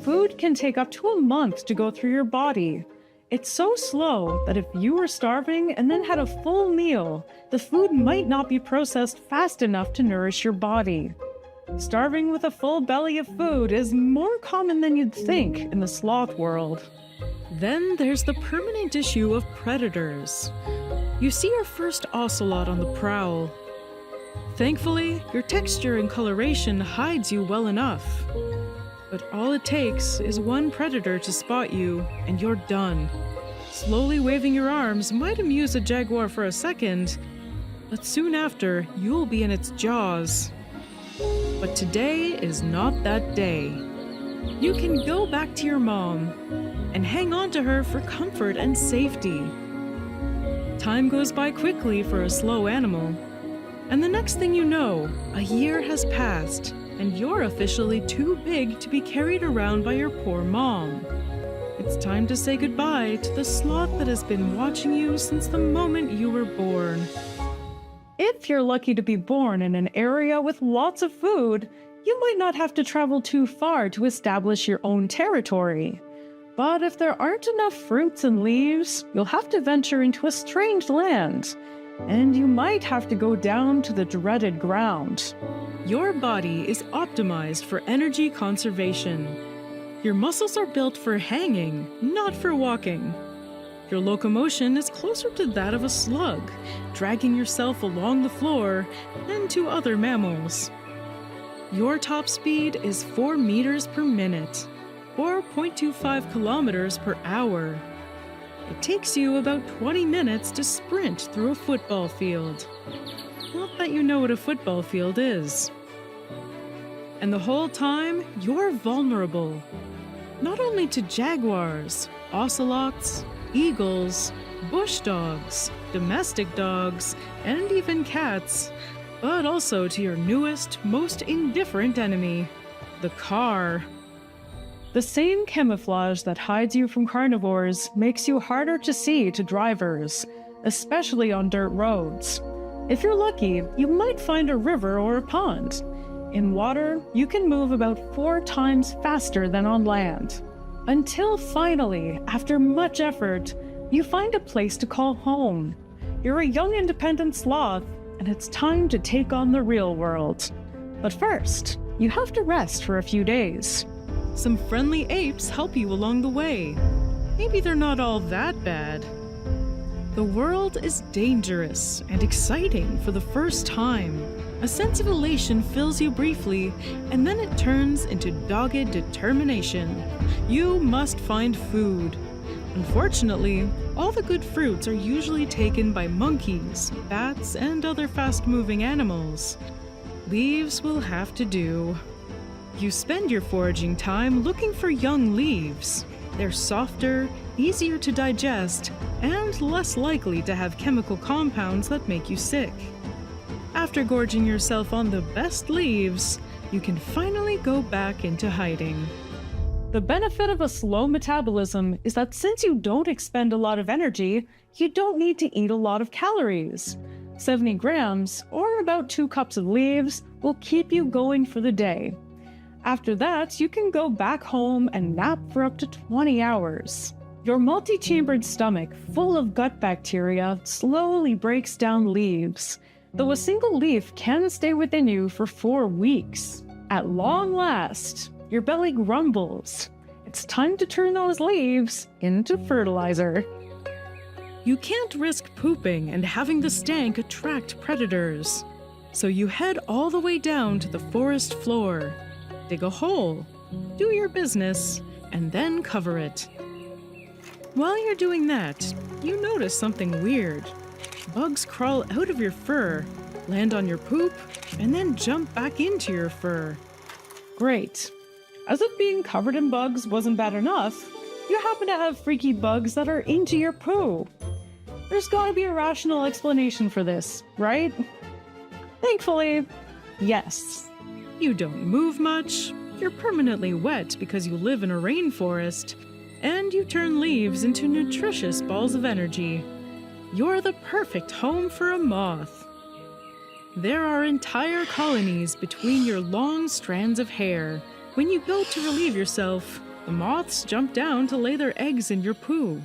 Food can take up to a month to go through your body. It's so slow that if you were starving and then had a full meal, the food might not be processed fast enough to nourish your body. Starving with a full belly of food is more common than you'd think in the sloth world. Then there's the permanent issue of predators. You see your first ocelot on the prowl. Thankfully, your texture and coloration hides you well enough. But all it takes is one predator to spot you, and you're done. Slowly waving your arms might amuse a jaguar for a second, but soon after, you'll be in its jaws. But today is not that day. You can go back to your mom and hang on to her for comfort and safety. Time goes by quickly for a slow animal, and the next thing you know, a year has passed, and you're officially too big to be carried around by your poor mom. It's time to say goodbye to the sloth that has been watching you since the moment you were born. If you're lucky to be born in an area with lots of food, you might not have to travel too far to establish your own territory. But if there aren't enough fruits and leaves, you'll have to venture into a strange land, and you might have to go down to the dreaded ground. Your body is optimized for energy conservation. Your muscles are built for hanging, not for walking. Your locomotion is closer to that of a slug, dragging yourself along the floor, than to other mammals. Your top speed is 4 meters per minute, or 0.25 kilometers per hour. It takes you about 20 minutes to sprint through a football field. Not that you know what a football field is. And the whole time, you're vulnerable. Not only to jaguars, ocelots, eagles, bush dogs, domestic dogs, and even cats, but also to your newest, most indifferent enemy, the car. The same camouflage that hides you from carnivores makes you harder to see to drivers, especially on dirt roads. If you're lucky, you might find a river or a pond. In water, you can move about 4 times faster than on land. Until finally, after much effort, you find a place to call home. You're a young independent sloth, and it's time to take on the real world. But first, you have to rest for a few days. Some friendly apes help you along the way. Maybe they're not all that bad. The world is dangerous and exciting for the first time. A sense of elation fills you briefly, and then it turns into dogged determination. You must find food. Unfortunately, all the good fruits are usually taken by monkeys, bats, and other fast-moving animals. Leaves will have to do. You spend your foraging time looking for young leaves. They're softer, easier to digest, and less likely to have chemical compounds that make you sick. After gorging yourself on the best leaves, you can finally go back into hiding. The benefit of a slow metabolism is that since you don't expend a lot of energy, you don't need to eat a lot of calories. 70 grams, or about 2 cups of leaves, will keep you going for the day. After that, you can go back home and nap for up to 20 hours. Your multi-chambered stomach, full of gut bacteria, slowly breaks down leaves, though a single leaf can stay within you for 4 weeks. At long last, your belly grumbles. It's time to turn those leaves into fertilizer. You can't risk pooping and having the stank attract predators. So you head all the way down to the forest floor. Dig a hole, do your business, and then cover it. While you're doing that, you notice something weird. Bugs crawl out of your fur, land on your poop, and then jump back into your fur. Great. As if being covered in bugs wasn't bad enough, you happen to have freaky bugs that are into your poo. There's gotta be a rational explanation for this, right? Thankfully, yes. You don't move much, you're permanently wet because you live in a rainforest, and you turn leaves into nutritious balls of energy. You're the perfect home for a moth. There are entire colonies between your long strands of hair. When you go to relieve yourself, the moths jump down to lay their eggs in your poo.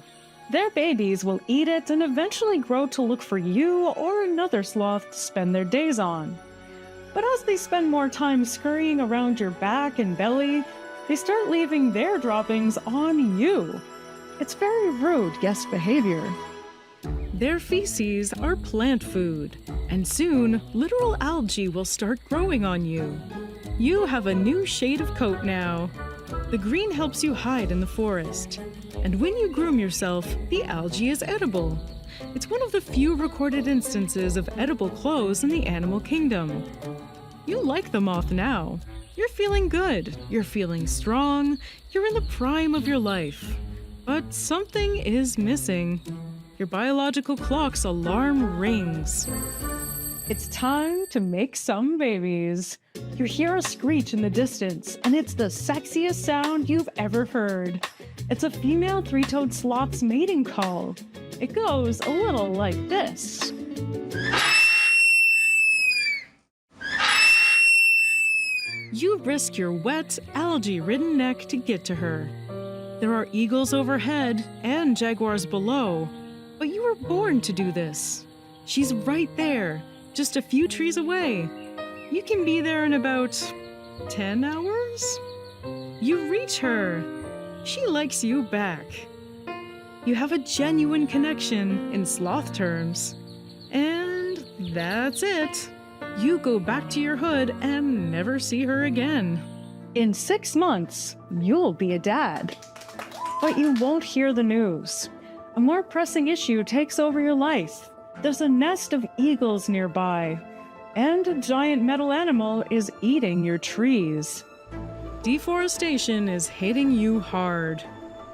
Their babies will eat it and eventually grow to look for you or another sloth to spend their days on. But as they spend more time scurrying around your back and belly, they start leaving their droppings on you. It's very rude guest behavior. Their feces are plant food, and soon literal algae will start growing on you. You have a new shade of coat now. The green helps you hide in the forest, and when you groom yourself, the algae is edible. It's one of the few recorded instances of edible clothes in the animal kingdom. You like the moth now. You're feeling good, you're feeling strong, you're in the prime of your life. But something is missing. Your biological clock's alarm rings. It's time to make some babies. You hear a screech in the distance, and it's the sexiest sound you've ever heard. It's a female three-toed sloth's mating call. It goes a little like this. You risk your wet, algae-ridden neck to get to her. There are eagles overhead and jaguars below, but you were born to do this. She's right there, just a few trees away. You can be there in about 10 hours? You reach her. She likes you back. You have a genuine connection in sloth terms. And that's it. You go back to your hood and never see her again. In 6 months, you'll be a dad. But you won't hear the news. A more pressing issue takes over your life. There's a nest of eagles nearby, and a giant metal animal is eating your trees. Deforestation is hitting you hard.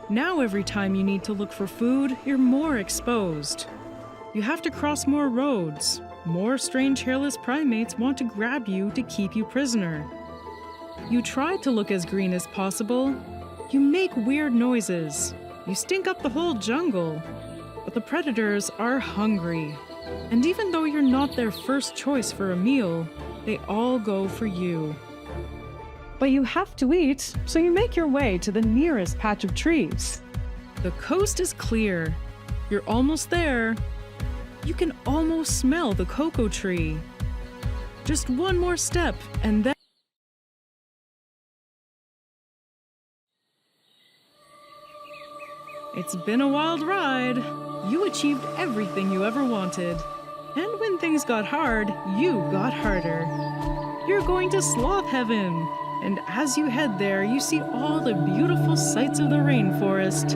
Now every time you need to look for food, you're more exposed. You have to cross more roads. More strange hairless primates want to grab you to keep you prisoner. You try to look as green as possible. You make weird noises. You stink up the whole jungle. But the predators are hungry. And even though you're not their first choice for a meal, they all go for you. But you have to eat, so you make your way to the nearest patch of trees. The coast is clear. You're almost there. You can almost smell the cocoa tree. Just one more step, and then... It's been a wild ride. You achieved everything you ever wanted. And when things got hard, you got harder. You're going to sloth heaven. And as you head there, you see all the beautiful sights of the rainforest.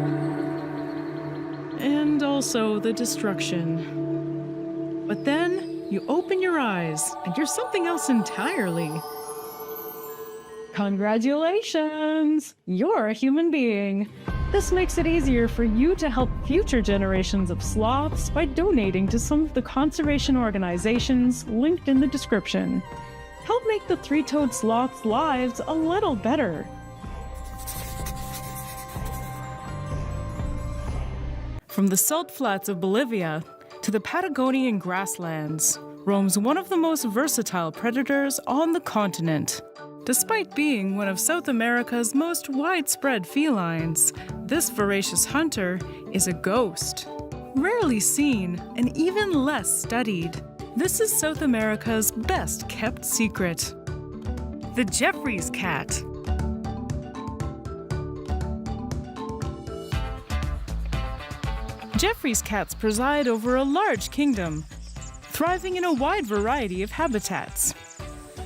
And also the destruction. But then, you open your eyes, and you're something else entirely. Congratulations! You're a human being. This makes it easier for you to help future generations of sloths by donating to some of the conservation organizations linked in the description. Help make the three-toed sloths' lives a little better. From the salt flats of Bolivia to the Patagonian grasslands, roams one of the most versatile predators on the continent. Despite being one of South America's most widespread felines, this voracious hunter is a ghost. Rarely seen and even less studied, this is South America's best kept secret. The Geoffrey's cat. Geoffrey's cats preside over a large kingdom, thriving in a wide variety of habitats.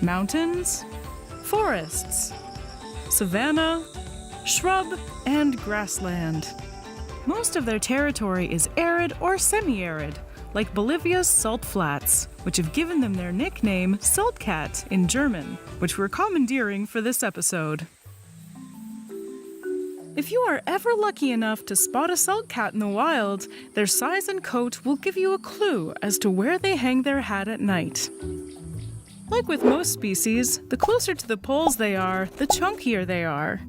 Mountains, forests, savanna, shrub, and grassland. Most of their territory is arid or semi-arid, like Bolivia's salt flats, which have given them their nickname Salt Cat in German, which we're commandeering for this episode. If you are ever lucky enough to spot a salt cat in the wild, their size and coat will give you a clue as to where they hang their hat at night. Like with most species, the closer to the poles they are, the chunkier they are.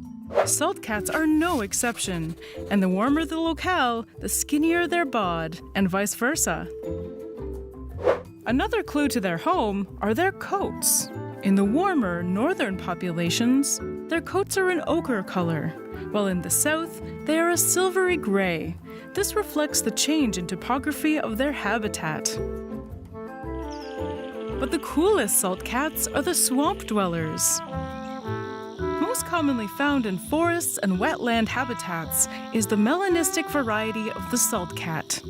Salt cats are no exception, and the warmer the locale, the skinnier their bod, and vice versa. Another clue to their home are their coats. In the warmer northern populations, their coats are an ochre color, while in the south, they are a silvery gray. This reflects the change in topography of their habitat. But the coolest salt cats are the swamp dwellers. Most commonly found in forests and wetland habitats is the melanistic variety of the salt cat.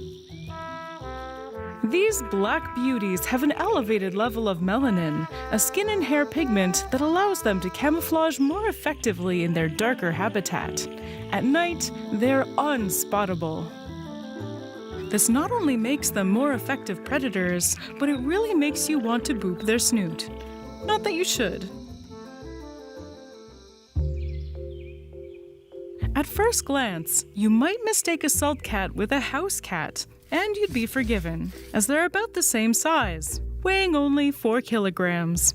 These black beauties have an elevated level of melanin, a skin and hair pigment that allows them to camouflage more effectively in their darker habitat. At night, they're unspottable. This not only makes them more effective predators, but it really makes you want to boop their snoot. Not that you should. At first glance, you might mistake a salt cat with a house cat, and you'd be forgiven, as they're about the same size, weighing only 4 kilograms.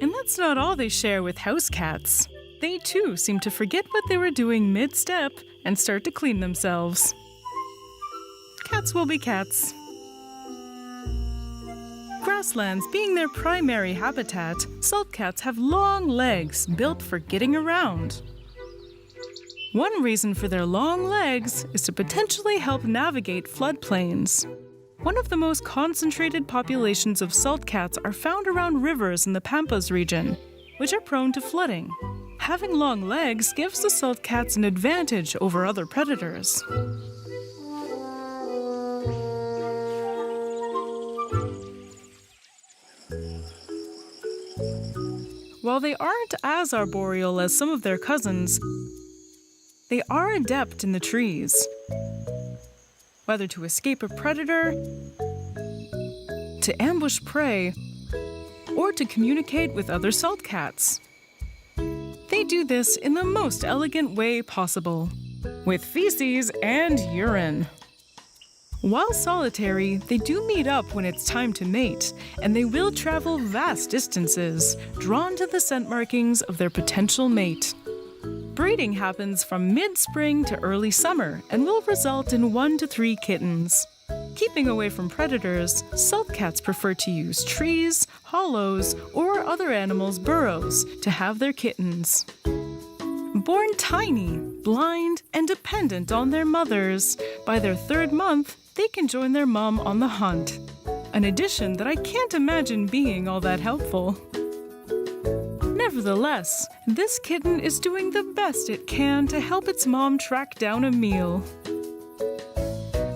And that's not all they share with house cats. They too seem to forget what they were doing mid-step and start to clean themselves. Cats will be cats. Grasslands being their primary habitat, salt cats have long legs built for getting around. One reason for their long legs is to potentially help navigate floodplains. One of the most concentrated populations of salt cats are found around rivers in the Pampas region, which are prone to flooding. Having long legs gives the salt cats an advantage over other predators. While they aren't as arboreal as some of their cousins, they are adept in the trees, whether to escape a predator, to ambush prey, or to communicate with other salt cats. They do this in the most elegant way possible, with feces and urine. While solitary, they do meet up when it's time to mate, and they will travel vast distances, drawn to the scent markings of their potential mate. Breeding happens from mid-spring to early summer and will result in 1 to 3 kittens. Keeping away from predators, salt cats prefer to use trees, hollows, or other animals' burrows to have their kittens. Born tiny, blind, and dependent on their mothers, by their 3rd month, they can join their mom on the hunt. An addition that I can't imagine being all that helpful. Nevertheless, this kitten is doing the best it can to help its mom track down a meal.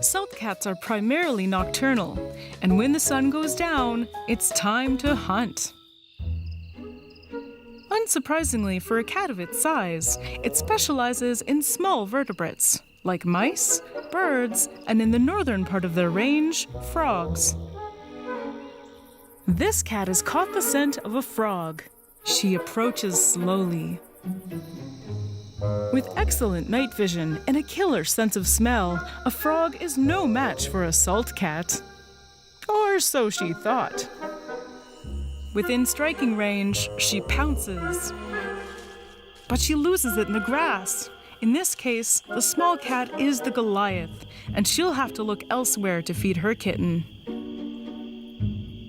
Salt cats are primarily nocturnal, and when the sun goes down, it's time to hunt. Unsurprisingly for a cat of its size, it specializes in small vertebrates, like mice, birds, and in the northern part of their range, frogs. This cat has caught the scent of a frog. She approaches slowly. With excellent night vision and a killer sense of smell, a frog is no match for a salt cat. Or so she thought. Within striking range, she pounces. But she loses it in the grass. In this case, the small cat is the Goliath, and she'll have to look elsewhere to feed her kitten.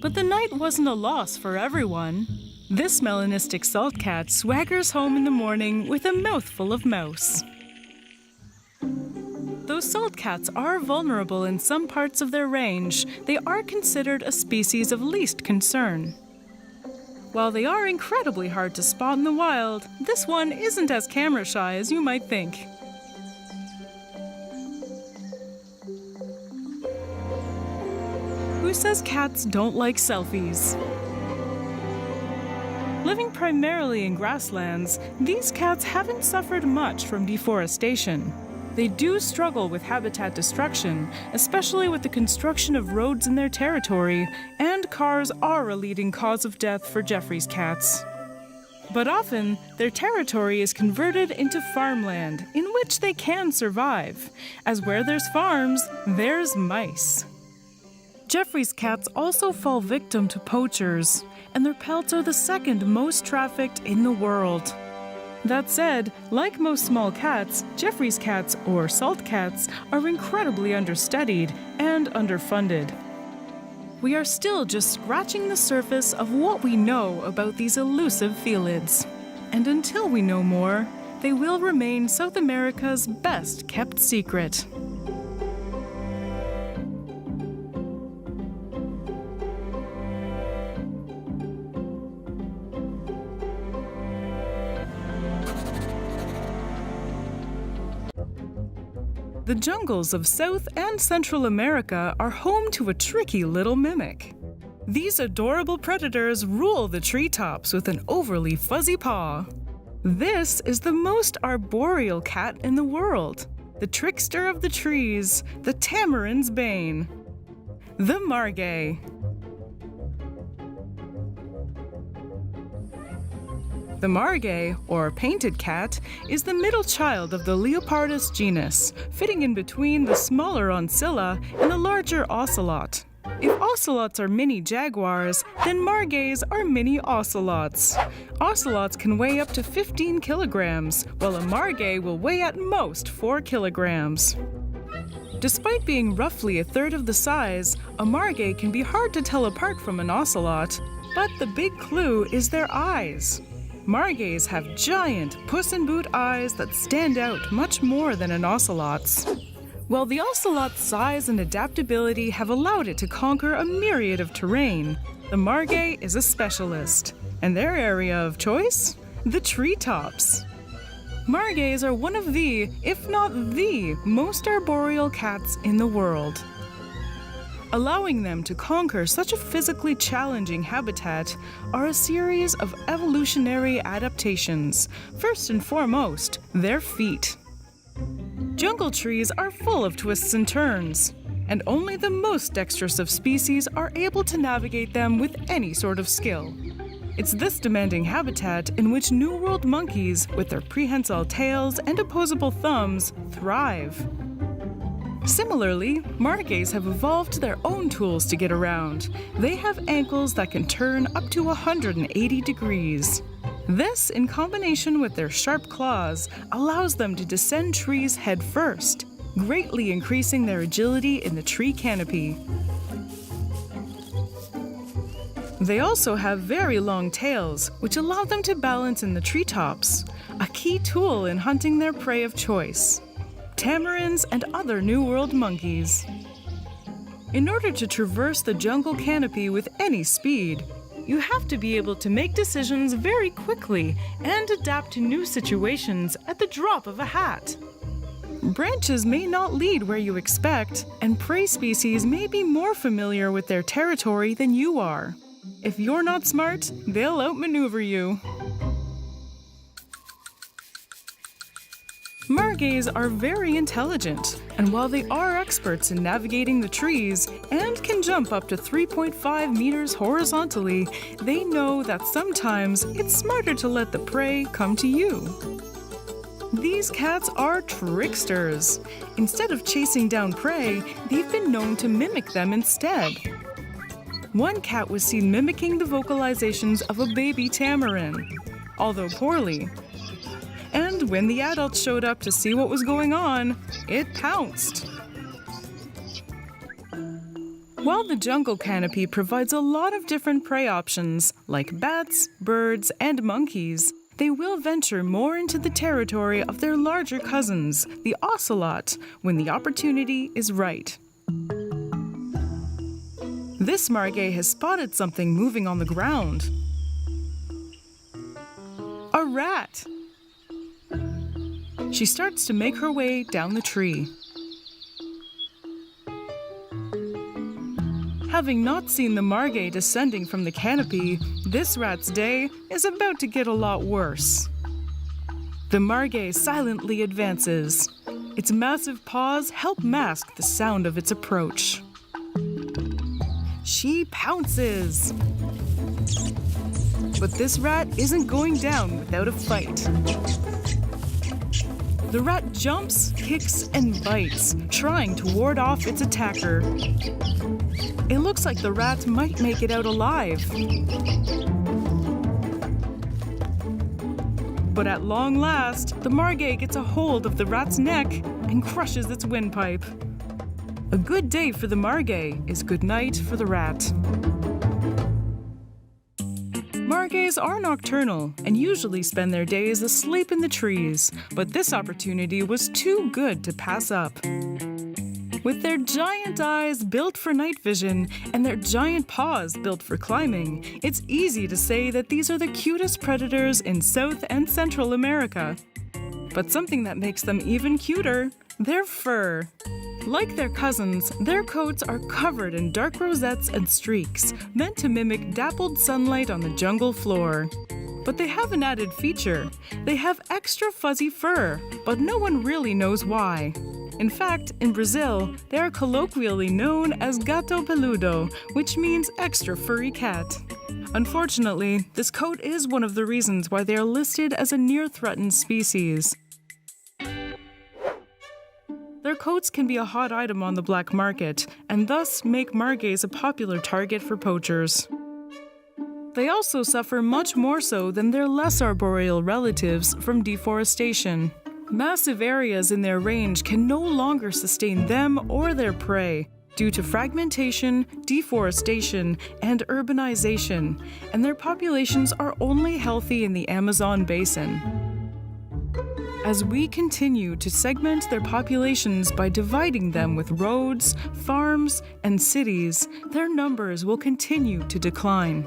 But the night wasn't a loss for everyone. This melanistic salt cat swaggers home in the morning with a mouthful of mouse. Though salt cats are vulnerable in some parts of their range, they are considered a species of least concern. While they are incredibly hard to spot in the wild, this one isn't as camera shy as you might think. Who says cats don't like selfies? Living primarily in grasslands, these cats haven't suffered much from deforestation. They do struggle with habitat destruction, especially with the construction of roads in their territory, and cars are a leading cause of death for Geoffrey's cats. But often, their territory is converted into farmland in which they can survive, as where there's farms, there's mice. Geoffrey's cats also fall victim to poachers, and their pelts are the second most trafficked in the world. That said, like most small cats, Geoffrey's cats, or salt cats, are incredibly understudied and underfunded. We are still just scratching the surface of what we know about these elusive felids. And until we know more, they will remain South America's best kept secret. The jungles of South and Central America are home to a tricky little mimic. These adorable predators rule the treetops with an overly fuzzy paw. This is the most arboreal cat in the world, the trickster of the trees, the tamarin's bane, the Margay. The Margay, or painted cat, is the middle child of the Leopardus genus, fitting in between the smaller oncilla and the larger ocelot. If ocelots are mini jaguars, then Margays are mini ocelots. Ocelots can weigh up to 15 kilograms, while a Margay will weigh at most 4 kilograms. Despite being roughly a third of the size, a Margay can be hard to tell apart from an ocelot, but the big clue is their eyes. Margays have giant puss-in-boot eyes that stand out much more than an ocelot's. While the ocelot's size and adaptability have allowed it to conquer a myriad of terrain, the Margay is a specialist. And their area of choice? The treetops. Margays are one of the, if not the, most arboreal cats in the world. Allowing them to conquer such a physically challenging habitat are a series of evolutionary adaptations. First and foremost, their feet. Jungle trees are full of twists and turns, and only the most dexterous of species are able to navigate them with any sort of skill. It's this demanding habitat in which New World monkeys, with their prehensile tails and opposable thumbs, thrive. Similarly, Margays have evolved their own tools to get around. They have ankles that can turn up to 180 degrees. This, in combination with their sharp claws, allows them to descend trees head first, greatly increasing their agility in the tree canopy. They also have very long tails, which allow them to balance in the treetops, a key tool in hunting their prey of choice. Tamarins, and other New World monkeys. In order to traverse the jungle canopy with any speed, you have to be able to make decisions very quickly and adapt to new situations at the drop of a hat. Branches may not lead where you expect, and prey species may be more familiar with their territory than you are. If you're not smart, they'll outmaneuver you. Margays are very intelligent, and while they are experts in navigating the trees and can jump up to 3.5 meters horizontally, they know that sometimes it's smarter to let the prey come to you. These cats are tricksters. Instead of chasing down prey, they've been known to mimic them instead. One cat was seen mimicking the vocalizations of a baby tamarin, although poorly. And when the adults showed up to see what was going on, it pounced. While the jungle canopy provides a lot of different prey options, like bats, birds, and monkeys, they will venture more into the territory of their larger cousins, the ocelot, when the opportunity is right. This Margay has spotted something moving on the ground. A rat! She starts to make her way down the tree. Having not seen the Margay descending from the canopy, this rat's day is about to get a lot worse. The Margay silently advances. Its massive paws help mask the sound of its approach. She pounces. But this rat isn't going down without a fight. The rat jumps, kicks, and bites, trying to ward off its attacker. It looks like the rat might make it out alive. But at long last, the Margay gets a hold of the rat's neck and crushes its windpipe. A good day for the Margay is good night for the rat. Margays are nocturnal and usually spend their days asleep in the trees, but this opportunity was too good to pass up. With their giant eyes built for night vision and their giant paws built for climbing, it's easy to say that these are the cutest predators in South and Central America. But something that makes them even cuter, their fur. Like their cousins, their coats are covered in dark rosettes and streaks, meant to mimic dappled sunlight on the jungle floor. But they have an added feature. They have extra fuzzy fur, but no one really knows why. In fact, in Brazil, they are colloquially known as gato peludo, which means extra furry cat. Unfortunately, this coat is one of the reasons why they are listed as a near-threatened species. Their coats can be a hot item on the black market, and thus make Margays a popular target for poachers. They also suffer much more so than their less arboreal relatives from deforestation. Massive areas in their range can no longer sustain them or their prey due to fragmentation, deforestation, and urbanization, and their populations are only healthy in the Amazon basin. As we continue to segment their populations by dividing them with roads, farms, and cities, their numbers will continue to decline.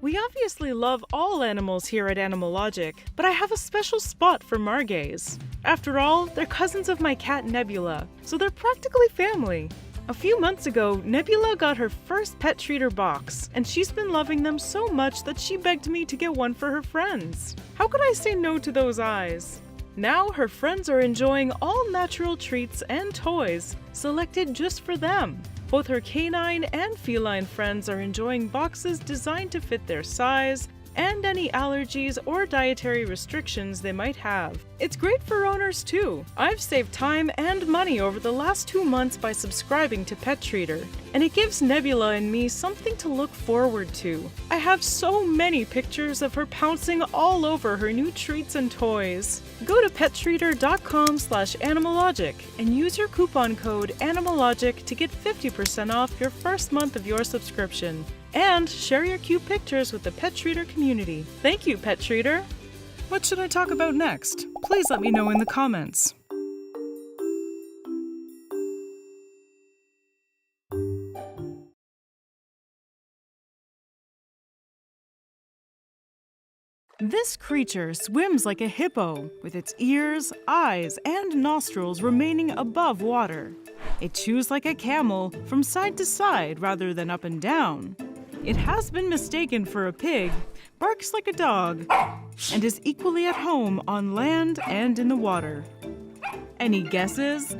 We obviously love all animals here at Animalogic, but I have a special spot for Margays. After all, they're cousins of my cat Nebula, so they're practically family. A few months ago, Nebula got her first pet treater box, and she's been loving them so much that she begged me to get one for her friends. How could I say no to those eyes? Now her friends are enjoying all natural treats and toys, selected just for them. Both her canine and feline friends are enjoying boxes designed to fit their size and any allergies or dietary restrictions they might have. It's great for owners too. I've saved time and money over the last 2 months by subscribing to Pet Treater, and it gives Nebula and me something to look forward to. I have so many pictures of her pouncing all over her new treats and toys. Go to pettreater.com/animalogic and use your coupon code Animalogic to get 50% off your first month of your subscription. And share your cute pictures with the Pet Treater community. Thank you, Pet Treater! What should I talk about next? Please let me know in the comments. This creature swims like a hippo, with its ears, eyes, and nostrils remaining above water. It chews like a camel, from side to side rather than up and down. It has been mistaken for a pig, barks like a dog, and is equally at home on land and in the water. Any guesses?